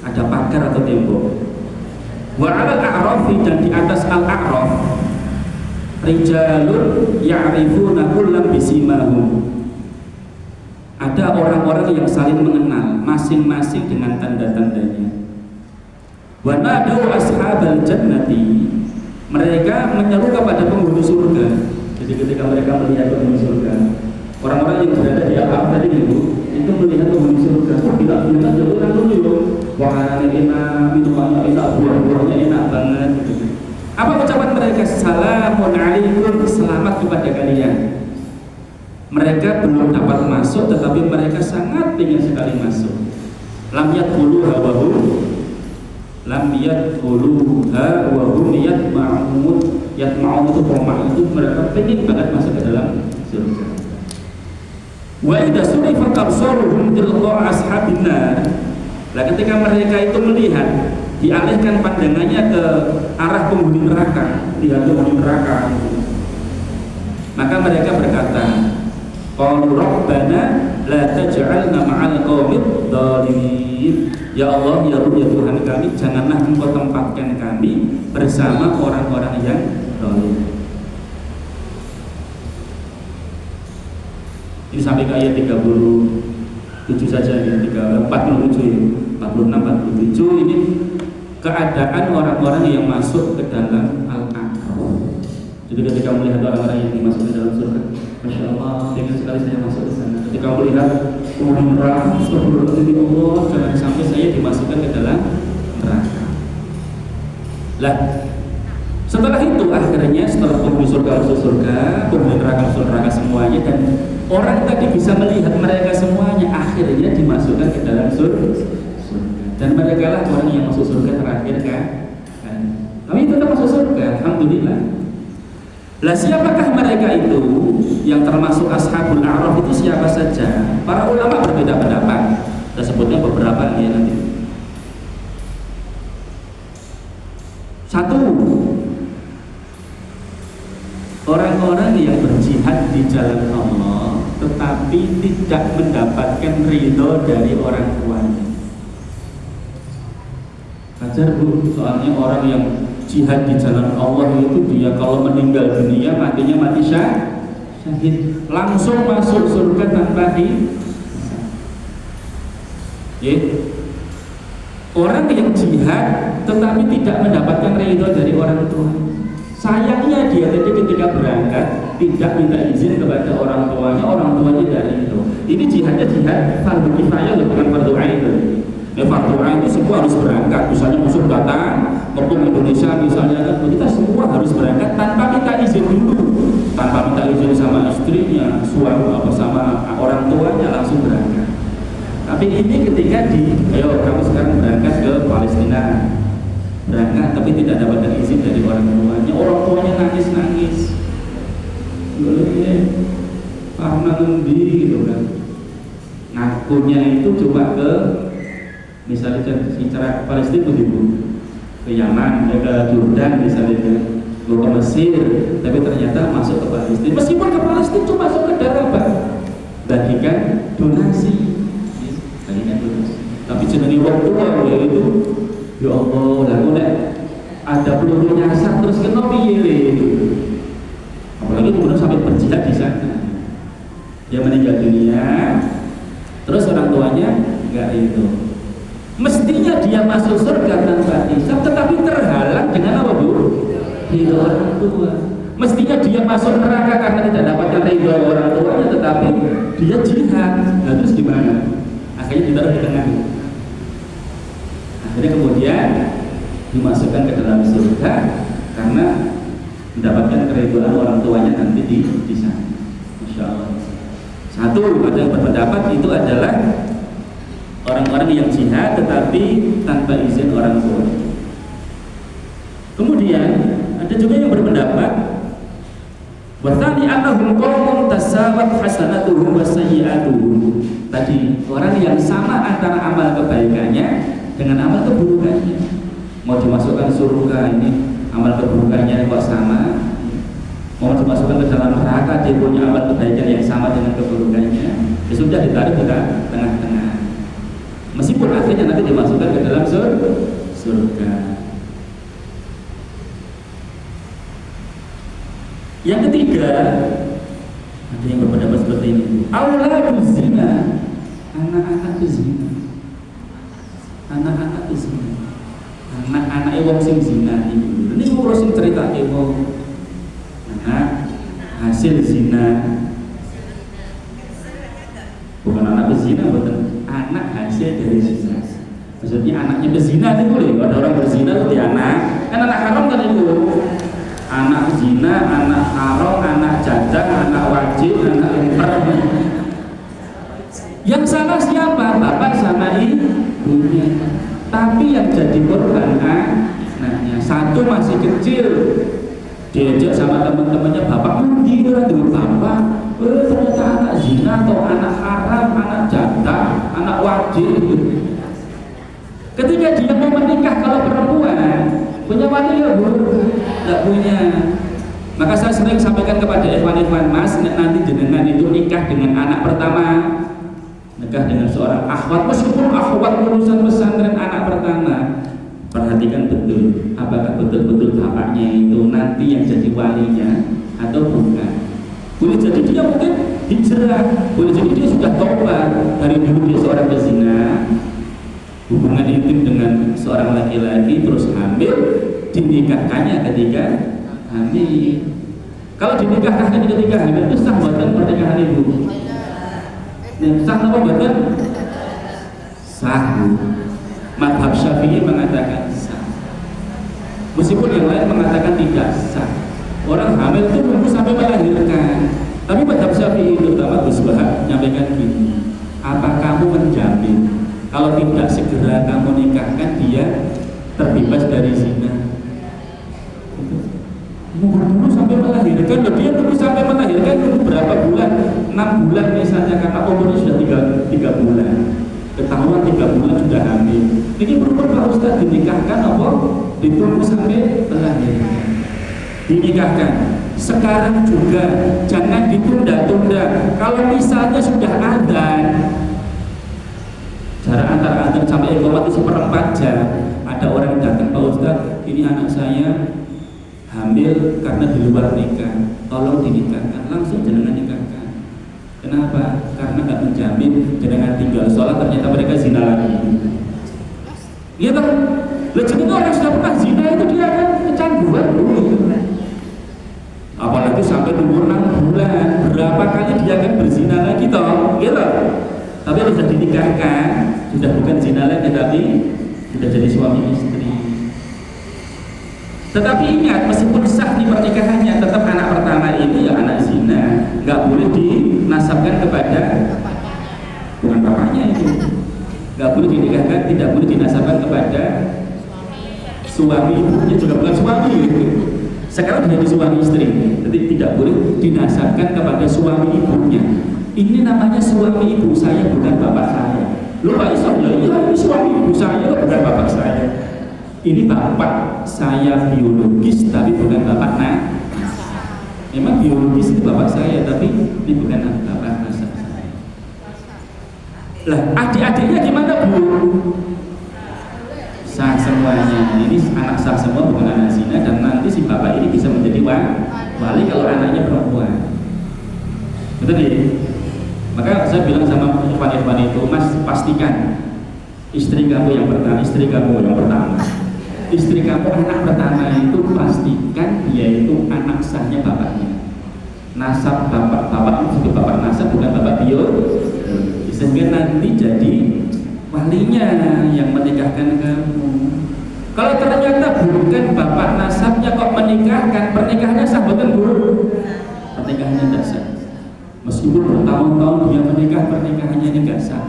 Ada pagar atau tembok. Wa 'alal a'rafi, dan di atas al-a'raf rijalun ya'rifuna kullam bisimahum. Ada orang-orang yang saling mengenal masing-masing dengan tanda-tandanya. Wa nadaw ashabal jannati, mereka menyeru kepada penghuni surga. Jadi ketika mereka melihat penghuni surga, orang-orang yang berada di alam tadi itu melihat penghuni surga. Bila jadi orang dulu, wah enak, minumannya enak, buah-buahnya enak banget. Apa ucapan mereka? Salamun alaikum, selamat kepada kalian. Mereka belum dapat masuk, tetapi mereka sangat ingin sekali masuk. Lam yadkhuluha wa hum yatma'un itu koma itu mereka pengen banget masuk ke dalam surga. Wa idza surifa absaruhum tilqa ashabin nar. Nah, ketika mereka itu melihat, dialihkan pandangannya ke arah penghuni neraka, lihat penghuni neraka, maka mereka berkata, qalu rabbana la taj'alna ma'al qaumid dhalimin. Ya Allah, ya Rabb, ya Tuhan kami, janganlah Engkau tempatkan kami bersama orang-orang yang zalim. Ini sampai ke ayat 37 saja ya, 47 ya, 46, 47 ini keadaan orang-orang yang masuk ke dalam al-aqrab. Jadi ketika melihat orang-orang yang masuk ke dalam surga, Masya Allah, ingin sekali saya masuk ke sana. Ketika melihat orang neraka, astagfirullahaladzim, Allah, jangan sampai saya dimasukkan ke dalam neraka. Lah, setelah itu akhirnya setelah penghuni surga masuk surga, penghuni neraka masuk neraka semuanya, dan orang tadi bisa melihat mereka semuanya, akhirnya dimasukkan ke dalam surga. Dan mereka lah orang yang masuk surga terakhir kan? Kami tetap masuk surga, alhamdulillah. Lah siapakah mereka itu yang termasuk ashabul a'raf itu siapa saja? Para ulama berbeda pendapat. Kita sebutnya beberapa ya nanti. Satu, orang-orang yang berjihad di jalan Allah tetapi tidak mendapatkan ridho dari orang tuanya. Ajar Bu, soalnya orang yang jihad di jalan Allah itu dia kalau meninggal dunia matinya mati syahid, langsung masuk surga tanpa hisab. Orang yang jihad tetapi tidak mendapatkan ridho dari orang tua, sayangnya dia tadi ketika berangkat tidak minta izin kepada orang tuanya tidak ridho. Ini jihadnya jihad fardu kifayah, bukan fardu ain. Fardu ain itu semua harus berangkat. Misalnya musuh datang mengepung Indonesia, misalnya kita semua harus berangkat tanpa minta izin dulu, tanpa minta izin sama istrinya, suami apa sama orang tuanya, langsung berangkat. Tapi ini ketika ayo kamu sekarang berangkat ke Palestina, berangkat tapi tidak dapatkan izin dari orang tuanya nangis, karena ngendi gitu kan. Ngakunya itu cuma ke misalnya secara Palestina begitu, ke Yaman, ke Jordan misalnya, ke Mesir, tapi ternyata masuk ke Palestina. Meskipun ke Palestina cuma sekedar apa? Bagikan donasi. Tapi jenenge wong tua itu, ya Allah, lalu ada peluru nyasar terus kena piye gitu. Apalagi kemudian sampai berjihad di sana. Dia meninggal dunia, terus orang tuanya enggak itu. Mestinya dia masuk surga tanpa hisab, tetapi terhalang dengan apa Bu? Ridho orang tua. Mestinya dia masuk neraka karena tidak dapatkan ridho orang tuanya, tetapi dia jihad. Nah terus gimana? Akhirnya ditaruh di tengah. Akhirnya kemudian dimasukkan ke dalam surga karena mendapatkan keridhaan orang tuanya nanti di sana. Masya Allah. Satu, ada yang berpendapat itu adalah orang-orang yang jihad tetapi tanpa izin orang tua. Kemudian ada juga yang berpendapat wasani annahum qaumun tasawat hasanatuhum wa sayyi'atuhum. Tadi orang yang sama antara amal kebaikannya dengan amal keburukannya. Mau dimasukkan surga, ini amal keburukannya kok sama. Mau dimasukkan ke dalam neraka, dia punya amal kebaikan yang sama dengan keburukannya. Ya sudah, ditarik di tengah-tengah. Meskipun akhirnya nanti dimasukkan ke dalam surga. Yang ketiga, ada yang berpendapat seperti ini. Auladuz zina, anak-anak zina. Anak-anak zina. Anak-anak wong sing zina iki. Ini kula sing critake wong anak hasil zina. Bukan anak berzina, bukan anak hasil dari zina. Maksudnya anaknya berzina itu boleh. Ada orang berzina itu dia anak. Kan anak haram kan itu. Anak zina, anak haram, anak jadah, anak wajib, anak lemper. Yang salah siapa? Bapak sama ibunya. Tapi yang jadi korban anaknya. Satu masih kecil, diajak sama teman-temannya, bapak mundi dengan bapak. Ternyata anak zina atau anak haram, anak jadah, anak wajib. Ketika dia mau menikah, kalau perempuan punya wali ya bu? Tidak punya. Maka saya sering sampaikan kepada ikhwan-ikhwan, mas, nanti jenengan itu nikah dengan anak pertama, nikah dengan seorang akhwat, meskipun akhwat lulusan pesantren anak pertama, perhatikan betul apakah betul-betul bapaknya itu nanti yang jadi walinya atau bukan. Boleh jadi dia mungkin hijrah, boleh jadi dia sudah tobat, dari dulu dia seorang pezina, hubungan intim dengan seorang laki-laki, terus hamil, dinikahkannya ketika hamil. Kalau dinikahkan ketika hamil itu sah buatan pernikahan ibu. Sah apa buatan? Sah. Madhab Syafi'i mengatakan sah. Meskipun yang lain mengatakan tidak sah. Orang hamil itu nunggu sampai melahirkan. Tapi madhab Syafi'i terutama Gus Bahak menyampaikan gini, apa kamu menjamin kalau tidak segera kamu nikahkan dia terbebas dari zina? Nunggu sampai melahirkan, dia nunggu sampai melahirkan nunggu berapa bulan? 6 bulan misalnya, karena umurnya sudah 3 bulan. Ketahuan 3 bulan sudah hamil. Ini perempuan Pak Ustaz dinikahkan apa? Ditunggu sampai melahirkan. Dinikahkan. Sekarang juga jangan ditunda-tunda. Kalau misalnya sudah adzan, jarak antara adzan sampai iqamah itu 1/4 jam, ada orang datang, Pak Ustaz, ini anak saya hamil karena di luar nikah, tolong dinikahkan. Langsung jenengan nikahkan. Kenapa? Karena nggak menjamin jenengan tinggal sholat ternyata mereka zina lagi. Iya kan? Jadi orang sudah pernah zina itu dia akan kecanduan dulu. Apalagi sampai umur 6 bulan, berapa kali dia akan berzina lagi toh, gitu. Tapi sudah dinikahkan, sudah bukan zina lagi, tapi sudah jadi suami istri. Tetapi ingat, meskipun sah di pernikahannya, tetap anak pertama ini ya anak zina, nggak boleh dinasabkan kepada bukan bapaknya itu, nggak boleh dinikahkan, tidak boleh dinasabkan kepada suami ibunya, juga bukan suami gitu. Sekarang menjadi suami istri, jadi tidak boleh dinasabkan kepada suami ibunya. Ini namanya suami ibu saya, bukan bapak saya. Lu Pak Isam, ya ini suami ibu saya, bukan bapak saya. Ini bapak saya biologis, tapi bukan bapak memang biologis itu bapak saya, tapi ini bukan bapak saya. Lah adik-adiknya gimana bu? Sah semuanya. Ini anak sah semua, bukan anak zina, dan nanti si bapak ini bisa menjadi wali kalau anaknya perempuan. Betul ya? Maka saya bilang sama ikhwan-ikhwan itu, mas pastikan istri kamu yang pertama, istri kamu anak pertama itu pastikan dia itu anak sahnya bapaknya. Nasab bapak itu bapak nasab, bukan bapak biologis. Sehingga nanti jadi walinya yang menikahkan kamu. Kalau ternyata bukan bapak nasabnya kok menikahkan, pernikahannya sah betul Bu? Pernikahannya tidak sah. Meskipun bertahun-tahun dia menikah, pernikahannya ini nggak sah.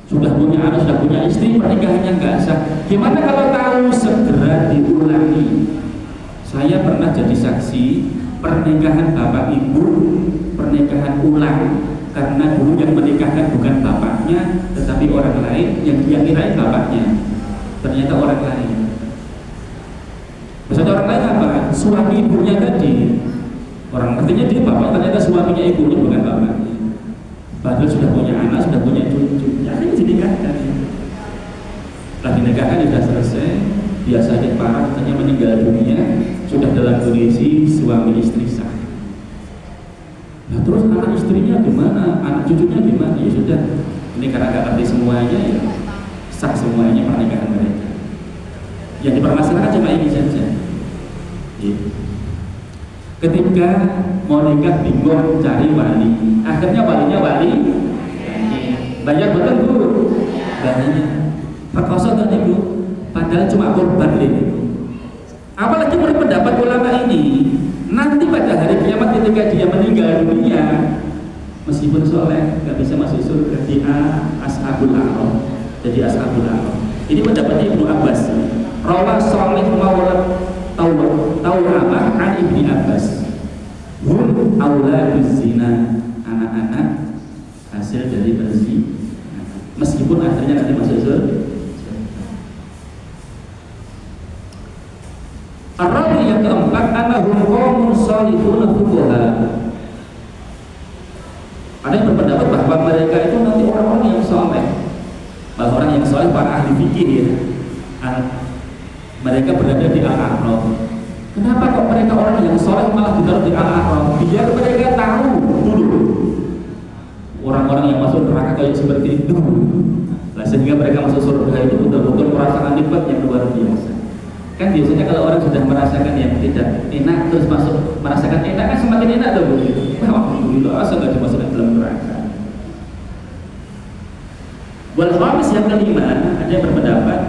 Sudah punya anak, sudah punya istri, pernikahannya nggak sah. Gimana kalau tahu? Segera diulangi. Saya pernah jadi saksi pernikahan bapak ibu, pernikahan ulang, karena dulu yang menikahkan bukan bapaknya, tetapi orang lain yang dia kirain bapaknya, ternyata orang lain. Maksudnya orang lain apa? Suami ibunya tadi. Orang artinya dia bapak, ternyata suaminya ibunya bukan bapaknya. Padahal sudah punya anak, sudah punya cucu, ya kan dinikahkan. Setelah dinikahkan sudah selesai, dia sakit parah, katanya meninggal dunia, sudah dalam kondisi suami istri sah. Nah terus anak istrinya gimana, anak cucunya gimana? Ya sudah, ini karena gak ngerti semuanya ya sah semuanya pernikahan mereka. Yang dipermasalahkan cuma ini saja. Ketika mau nikah bingung cari wali, akhirnya walinya wali banyak betul Bu, banyak perkosa kan Ibu, padahal cuma korban itu. Apalagi menurut pendapat ulama ini, nanti pada hari kiamat ketika dia meninggal dunia, meskipun soleh nggak bisa masuk surga, dia ashabul a'raf, jadi ashabul a'raf. Ini pendapatnya Ibnu Abbas. Rawa Shalih Maulad Tawrabah an Ibni Abbas. Hum auladuz zina, anak-anak hasil dari berzina, meskipun akhirnya nanti masuk surga. Ar-rabi yang keempat, annahum qaumun salihun fuqaha. Ada yang berpendapat bahwa mereka itu nanti orang-orang yang saleh, bahwa orang yang saleh para ahli fikih ya. Mereka berada di Al-A'raf. Kenapa kok mereka orang yang saleh malah ditaruh di Al-A'raf? Biar mereka tahu dulu orang-orang yang masuk neraka kayak seperti itu. Nah, sehingga mereka masuk surga itu betul-betul merasakan nikmat yang luar biasa. Kan biasanya kalau orang sudah merasakan yang tidak enak terus masuk merasakan enak, kan semakin enak tuh begitu. Alhamdulillah, asal nggak dimasukkan dalam neraka. Wal khamis yang kelima, ada yang berpendapat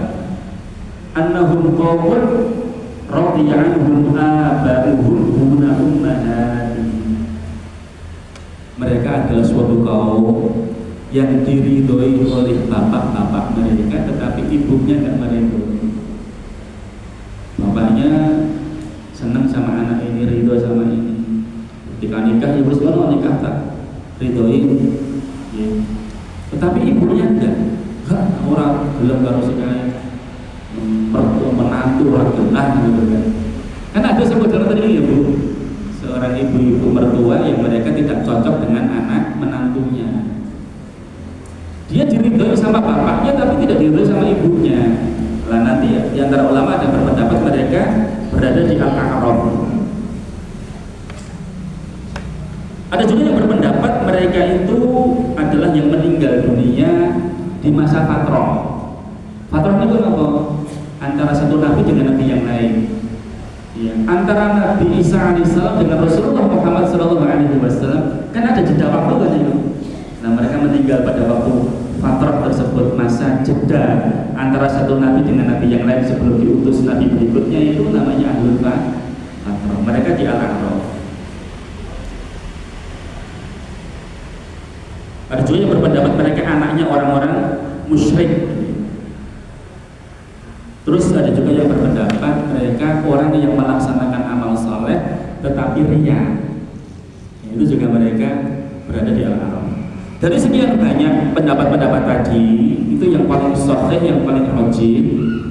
annahum qaumun radiya anhum aba'uhum duna ummahatihim. Mereka adalah suatu kaum yang diridhoi oleh bapak-bapak mereka, tetapi ibunya nggak meridhoi. Bapaknya senang sama anak ini, ridho sama ini. Ketika nikah, ibu semua nikah tak ridhoi. Ya. Tetapi ibunya enggak. Orang belum baru sekali menantu orang genah gitu kan. Kan ada sebut dalam tadi ya Bu, seorang ibu-ibu mertua yang mereka tidak cocok dengan anak menantunya. Dia diridhoi sama bapaknya tapi tidak diridhoi sama ibunya. Lah nanti ya, di antara ulama ada berpendapat mereka berada di Al-A'raf. Ada juga yang berpendapat mereka itu adalah yang meninggal dunia di masa fatrah. Fatrah itu apa? Antara satu nabi dengan nabi yang lain. Ya, antara Nabi Isa alaihissalam dengan Rasulullah Muhammad SAW kan ada jeda waktu kan itu. Nah mereka meninggal pada waktu fatrah tersebut, masa jeda antara satu nabi dengan nabi yang lain sebelum diutus nabi berikutnya, itu namanya ahlul fatrah. Mereka di Al-A'raf. Ada juga yang berpendapat mereka anaknya orang-orang musyrik. Terus ada juga yang berpendapat mereka orang yang melaksanakan amal saleh tetapi riya. Itu juga mereka berada di Al-A'raf. Dari sekian banyak pendapat-pendapat tadi, itu yang paling sahih, yang paling rajih.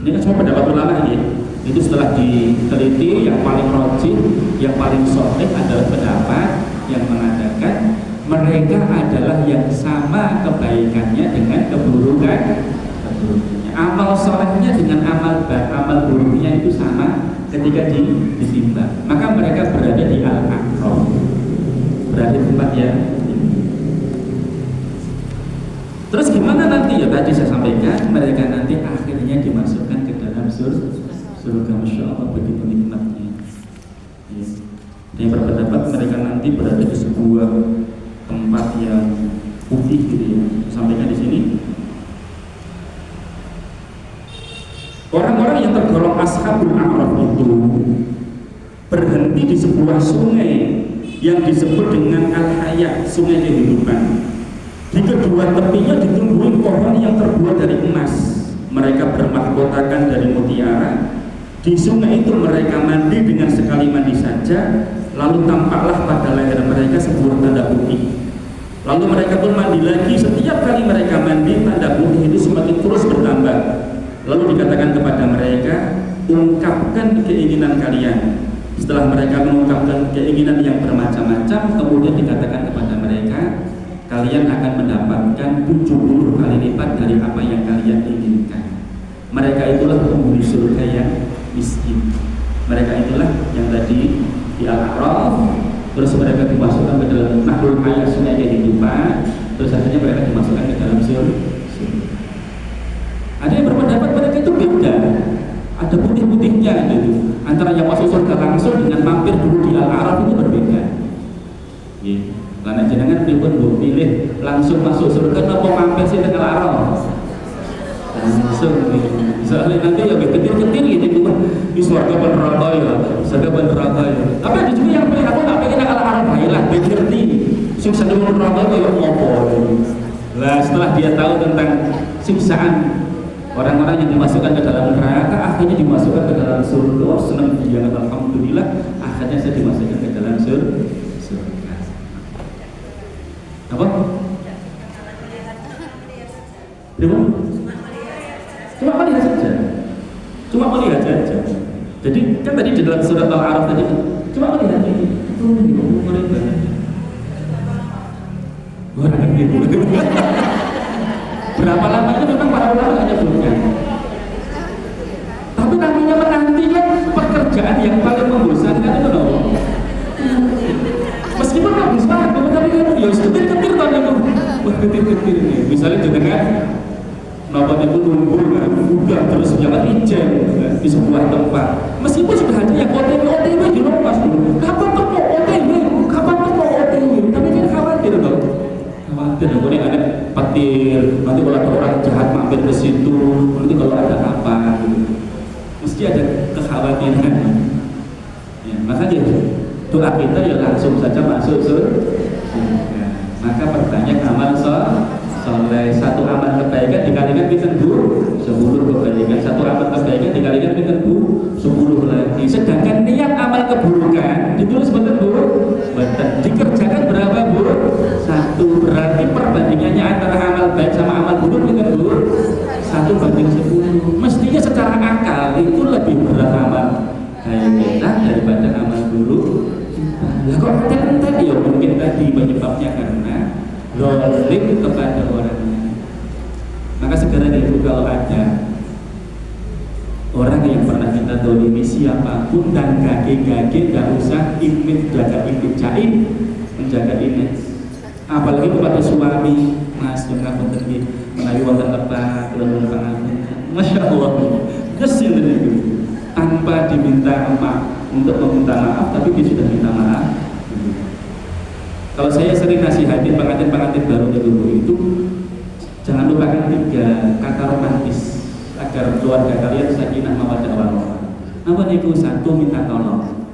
Ini kan cuma pendapat ulama ya. Itu setelah diteliti, yang paling rajih, yang paling sahih adalah pendapat yang mengatakan mereka adalah yang sama kebaikannya dengan keburukan. Amal solehnya dengan amal buruknya itu sama ketika ditimbang. Maka mereka berada di Al-A'raf, berada di tempat yang. Terus gimana nanti ya, tadi saya sampaikan mereka nanti akhirnya dimasukkan ke dalam surga. Surga Masya Allah begitu nikmatnya. Ya. Yang berpendapat mereka nanti berada di sebuah tempat yang putih gitu ya. Sampaikan di sini. Orang-orang yang tergolong ashabul a'raf itu berhenti di sebuah sungai yang disebut dengan Al-Haya, sungai kehidupan. Di kedua tepinya ditumbuhi pohon yang terbuat dari emas. Mereka bermahkotakan dari mutiara. Di sungai itu mereka mandi dengan sekali mandi saja, lalu tampaklah pada leher mereka sebuah tanda putih. Lalu mereka pun mandi lagi. Setiap kali mereka mandi, tanda putih itu semakin terus bertambah. Lalu dikatakan kepada mereka, ungkapkan keinginan kalian. Setelah mereka mengungkapkan keinginan yang bermacam-macam, kemudian dikatakan kepada mereka, kalian akan mendapatkan 70 kali lipat dari apa yang kalian inginkan. Mereka itulah penghuni surga yang miskin. Mereka itulah yang tadi di Al-A'raf, terus mereka dimasukkan ke dalam Nahlul Hayat, sungai kehidupan, terus akhirnya mereka dimasukkan ke dalam surga. Ada yang berpendapat mereka itu beda, ada putih-putihnya gitu. Antara yang masuk surga langsung dengan mampir dulu di Al-A'raf itu berbeda. Karena jenengan pilih langsung masuk surga atau mampir sih dengan Al-A'raf? Langsung. Soalnya nanti ya ketir-ketir gitu, di surga neraka ya, surga neraka ya. Tapi ada juga yang pilih, aku nggak pengen Al-A'raf lah, ngerti. Siksa di neraka itu yang ngopo. Lah setelah dia tahu tentang siksaan orang-orang yang dimasukkan ke dalam neraka, akhirnya dimasukkan ke dalam surga. Oh, senang dia, alhamdulillah, akhirnya saya dimasukkan ke dalam surga. Apa? Cuma melihat saja. Cuma melihat saja. Jadi kan tadi di dalam surat Al-A'raf tadi cuma melihat ini. Mereka. Orang itu. Berapa lamanya memang para ulama nggak nyebutkan. Tapi namanya menanti kan pekerjaan yang paling membosankan itu loh. Meskipun bagus banget, tapi kan ya ketir-ketir tadi itu. Wah ketir-ketir ini. Misalnya jenengan nopo itu nunggu kan, udah terus jangan ijen di sebuah tempat. Meskipun sudah ada yang OTW dilepas dulu. Kapan temu OTW? Kapan temu OTW? Tapi kan khawatir dong. Khawatir dong, ini ada petir. Nanti kalau ada orang jahat mampir ke situ, nanti kalau ada apa, gitu. Mesti ada kekhawatiran. Ya, makanya doa kita ya langsung saja masuk surga. Maka perbanyak amal soleh. Satu amal kebaikan dikalikan pinten Bu? 10 kebaikan. Satu amal kebaikan dikalikan pinten Bu? 10 lagi. Sedangkan niat amal keburukan ditulis betul Bu? Betul. Dikerjakan berapa Bu? 1. Berarti perbandingannya antara amal baik sama amal buruk pinten Bu? 1/10. Mestinya secara akal itu lebih berat amal baik kita daripada amal buruk. Lah kok entek-entek ya mungkin tadi penyebabnya karena zalim kepada orangnya. Maka segera itu kalau ada orang yang pernah kita dolimi siapapun dan gage-gage gak usah image, jaga image jaim, menjaga image. Apalagi kepada suami, Mas jangan penting menawi wonten lepas kula pangapunten. Masya Allah, kesil itu tanpa diminta maaf untuk meminta maaf, tapi dia sudah minta maaf. Kalau saya sering nasihatin pengantin-pengantin baru dulu itu, jangan lupakan 3 kata romantis agar keluarga kalian sakinah mawaddah warahmah. Apa niku? 1, minta tolong.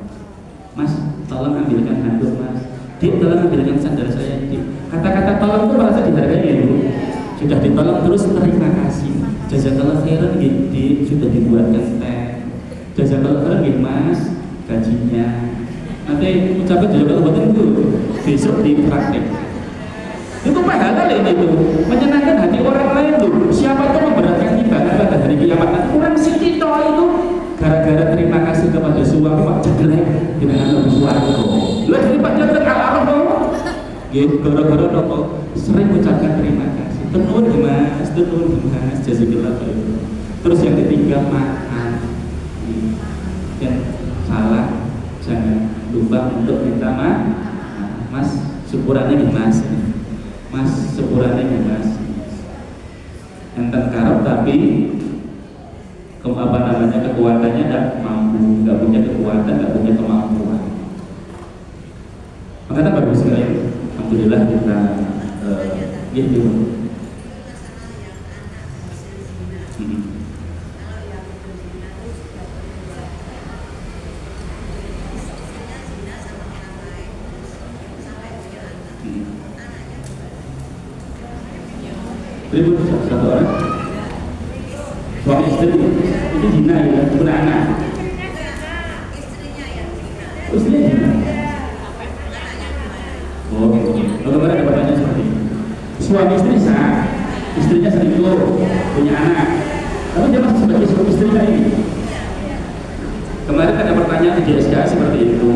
Mas, tolong ambilkan handuk Mas. Dik, tolong ambilkan sandal saya. Dik. Kata-kata tolong itu merasa dihargai ya Bu. Sudah ditolong terus terima kasih. Jazakallah khairan Dik, sudah dibuatkan teh. Jazakallah khairan Mas, gajinya. Nanti ucapkan jazakallah khairan itu besok di praktek. Itu pahala itu menyenangkan hati orang lain loh. Siapa itu memberatkan timbangan pada hari kiamat nanti kurang sedikit itu gara-gara terima kasih kepada suami mak jelek dengan lebih warga. Lah daripada Al-A'raf gitu, gara-gara nopo sering ucapkan terima kasih. Tenun Mas, jazakallah khairan. Terus yang ketiga maaf. Yang salah jangan lupa untuk minta maaf. Mas, syukurannya Mas. Mas, syukurannya Mas. Enten karep tapi apa namanya, kekuatannya tidak mampu, nggak punya kekuatan, nggak punya kemampuan. Makanya bagus sekali. Alhamdulillah kita gitu. Ribut satu orang, suami istri itu zina ya, punya anak. Istrinya zina. Oh, kalau kemarin ada pertanyaan seperti ini. Suami istri sah, istrinya selingkuh, punya anak, tapi dia masih sebagai suami istri kan ini. Kemarin ada pertanyaan di JSK seperti itu.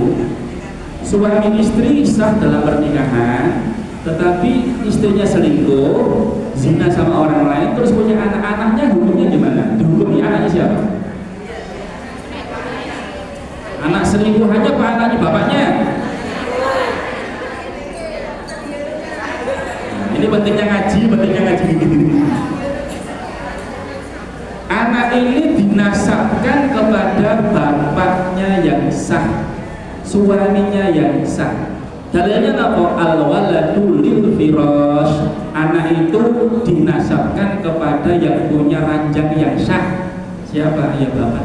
Suami istri sah dalam pernikahan, tetapi istrinya selingkuh, zina sama orang lain, terus punya anak-anaknya, hukumnya gimana? Dihukumi anaknya siapa? Anak selingkuhannya apa anaknya bapaknya? Nah, ini pentingnya ngaji gitu. Anak ini dinasabkan kepada bapaknya yang sah, suaminya yang sah. Dalilnya apa? Al-waladu lil firash. Anak itu dinasabkan kepada yang punya ranjang yang sah. Siapa? Ya bapak.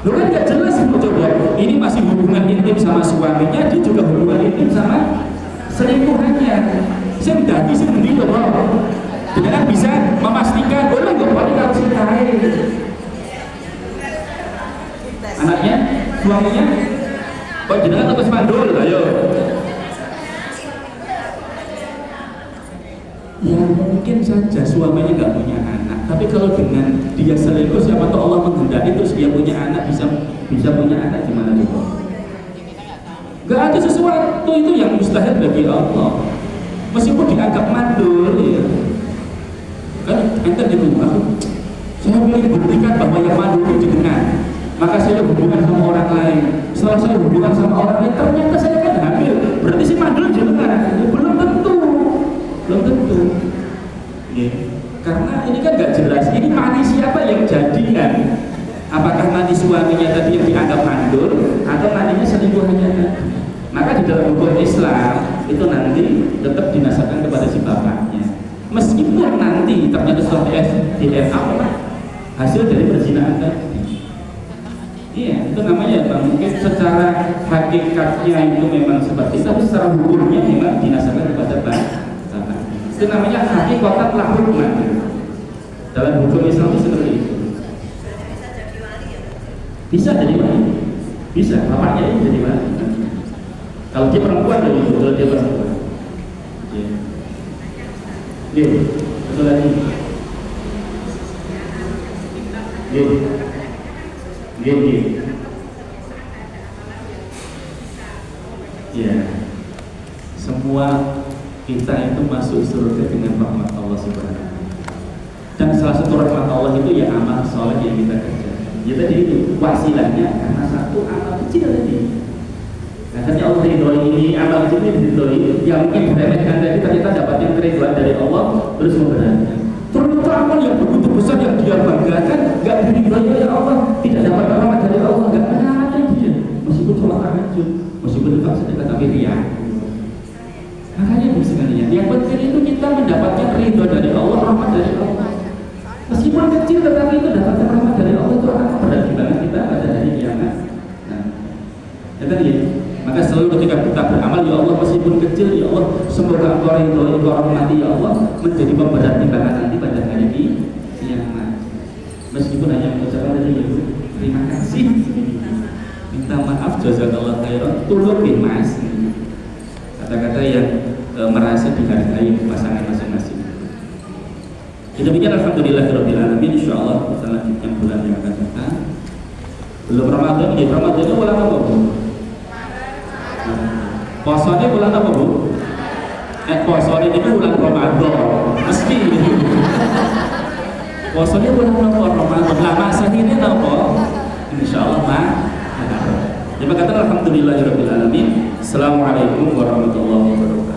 Lu kan gak jelas coba. Ini masih hubungan intim sama suaminya, dia juga hubungan intim sama selingkuhannya. Saya dadi sendiri loh. Dengan bisa memastikan boleh nggak paling harus dikain. Anaknya, suaminya, kok jenengan terus mandul, ayo. Ya mungkin saja suaminya nggak punya anak, tapi kalau dengan dia selingkuh, siapa tahu Allah menghendaki terus dia punya anak, bisa punya anak, gimana coba? Gak ada sesuatu itu yang mustahil bagi Allah, meskipun dianggap mandul ya. Kan ente gitu, saya ingin buktikan bahwa yang mandul itu jenengan, maka saya hubungan sama orang lain. Setelah saya hubungan sama orang lain, ternyata saya kan hamil, berarti si mandul jenengan. Ya, belum tentu. Ya. Karena ini kan gak jelas, ini mani siapa yang jadian? Apakah mani suaminya tadi yang dianggap mandul, atau maninya selingkuhannya tadi? Maka di dalam hukum Islam itu nanti tetap dinasabkan kepada si bapaknya, meskipun nanti ternyata suatu DNA hasil dari perzinahan tadi. Iya, itu namanya Bang. Mungkin secara hakikatnya itu memang seperti itu, tapi secara hukumnya memang dinasabkan kepada bapak. Itu namanya hakikatan la hukman. Dalam hukum Islam itu seperti itu. Bisa jadi wali. Bisa, bapaknya ini jadi wali. Kalau dia perempuan jadi itu, kalau dia perempuan. Iya. Betul lagi. Iya. Iya. Semua kita itu masuk surga dengan rahmat Allah Subhanahu wa ta'ala. Dan salah satu rahmat Allah itu ya amal soleh yang kita kerjakan. Ya tadi itu wasilahnya karena satu amal kecil tadi. Katanya Allah ridhoi ini, amal kecil ini ridhoi, yang mungkin diremehkan tadi ternyata dapat yang keriduan dari Allah, terus memberatkan. Ternyata amal yang begitu besar yang dia banggakan gak diridhoi oleh Allah, tidak dapat rahmat dari Allah, gak ada dia. Meskipun sholat tahajud, meskipun juga sedekah tapi riya. Makanya bu sekalian, yang penting itu kita mendapatkan ridho dari Allah, rahmat dari Allah. Meskipun kecil tetapi itu dapatkan rahmat dari Allah, itu akan memberati banget kita pada hari kiamat. Nah, ya tadi. Maka selalu ketika kita beramal, ya Allah meskipun kecil, ya Allah semoga Engkau ridho, Engkau rahmati, ya Allah, menjadi pemberat timbangan nanti pada hari kiamat. Meskipun hanya mengucapkan dari ya terima kasih, minta maaf, jazakallah khairan, tulukin mas. Kata-kata yang merasa dihargai pasangan masing-masing. Demikian alhamdulillahirabbil alamin. Insyaallah kita lanjutkan bulan yang akan datang. Belum Ramadan, ya Ramadan itu bulan apa, Bu? Puasanya bulan apa, Bu? Puasanya itu bulan Ramadan. Meski puasanya bulan Ramadan. Lah masa ini apa? Insyaallah mah. Terima kasih alhamdulillahirabbil alamin. Assalamualaikum warahmatullahi wabarakatuh.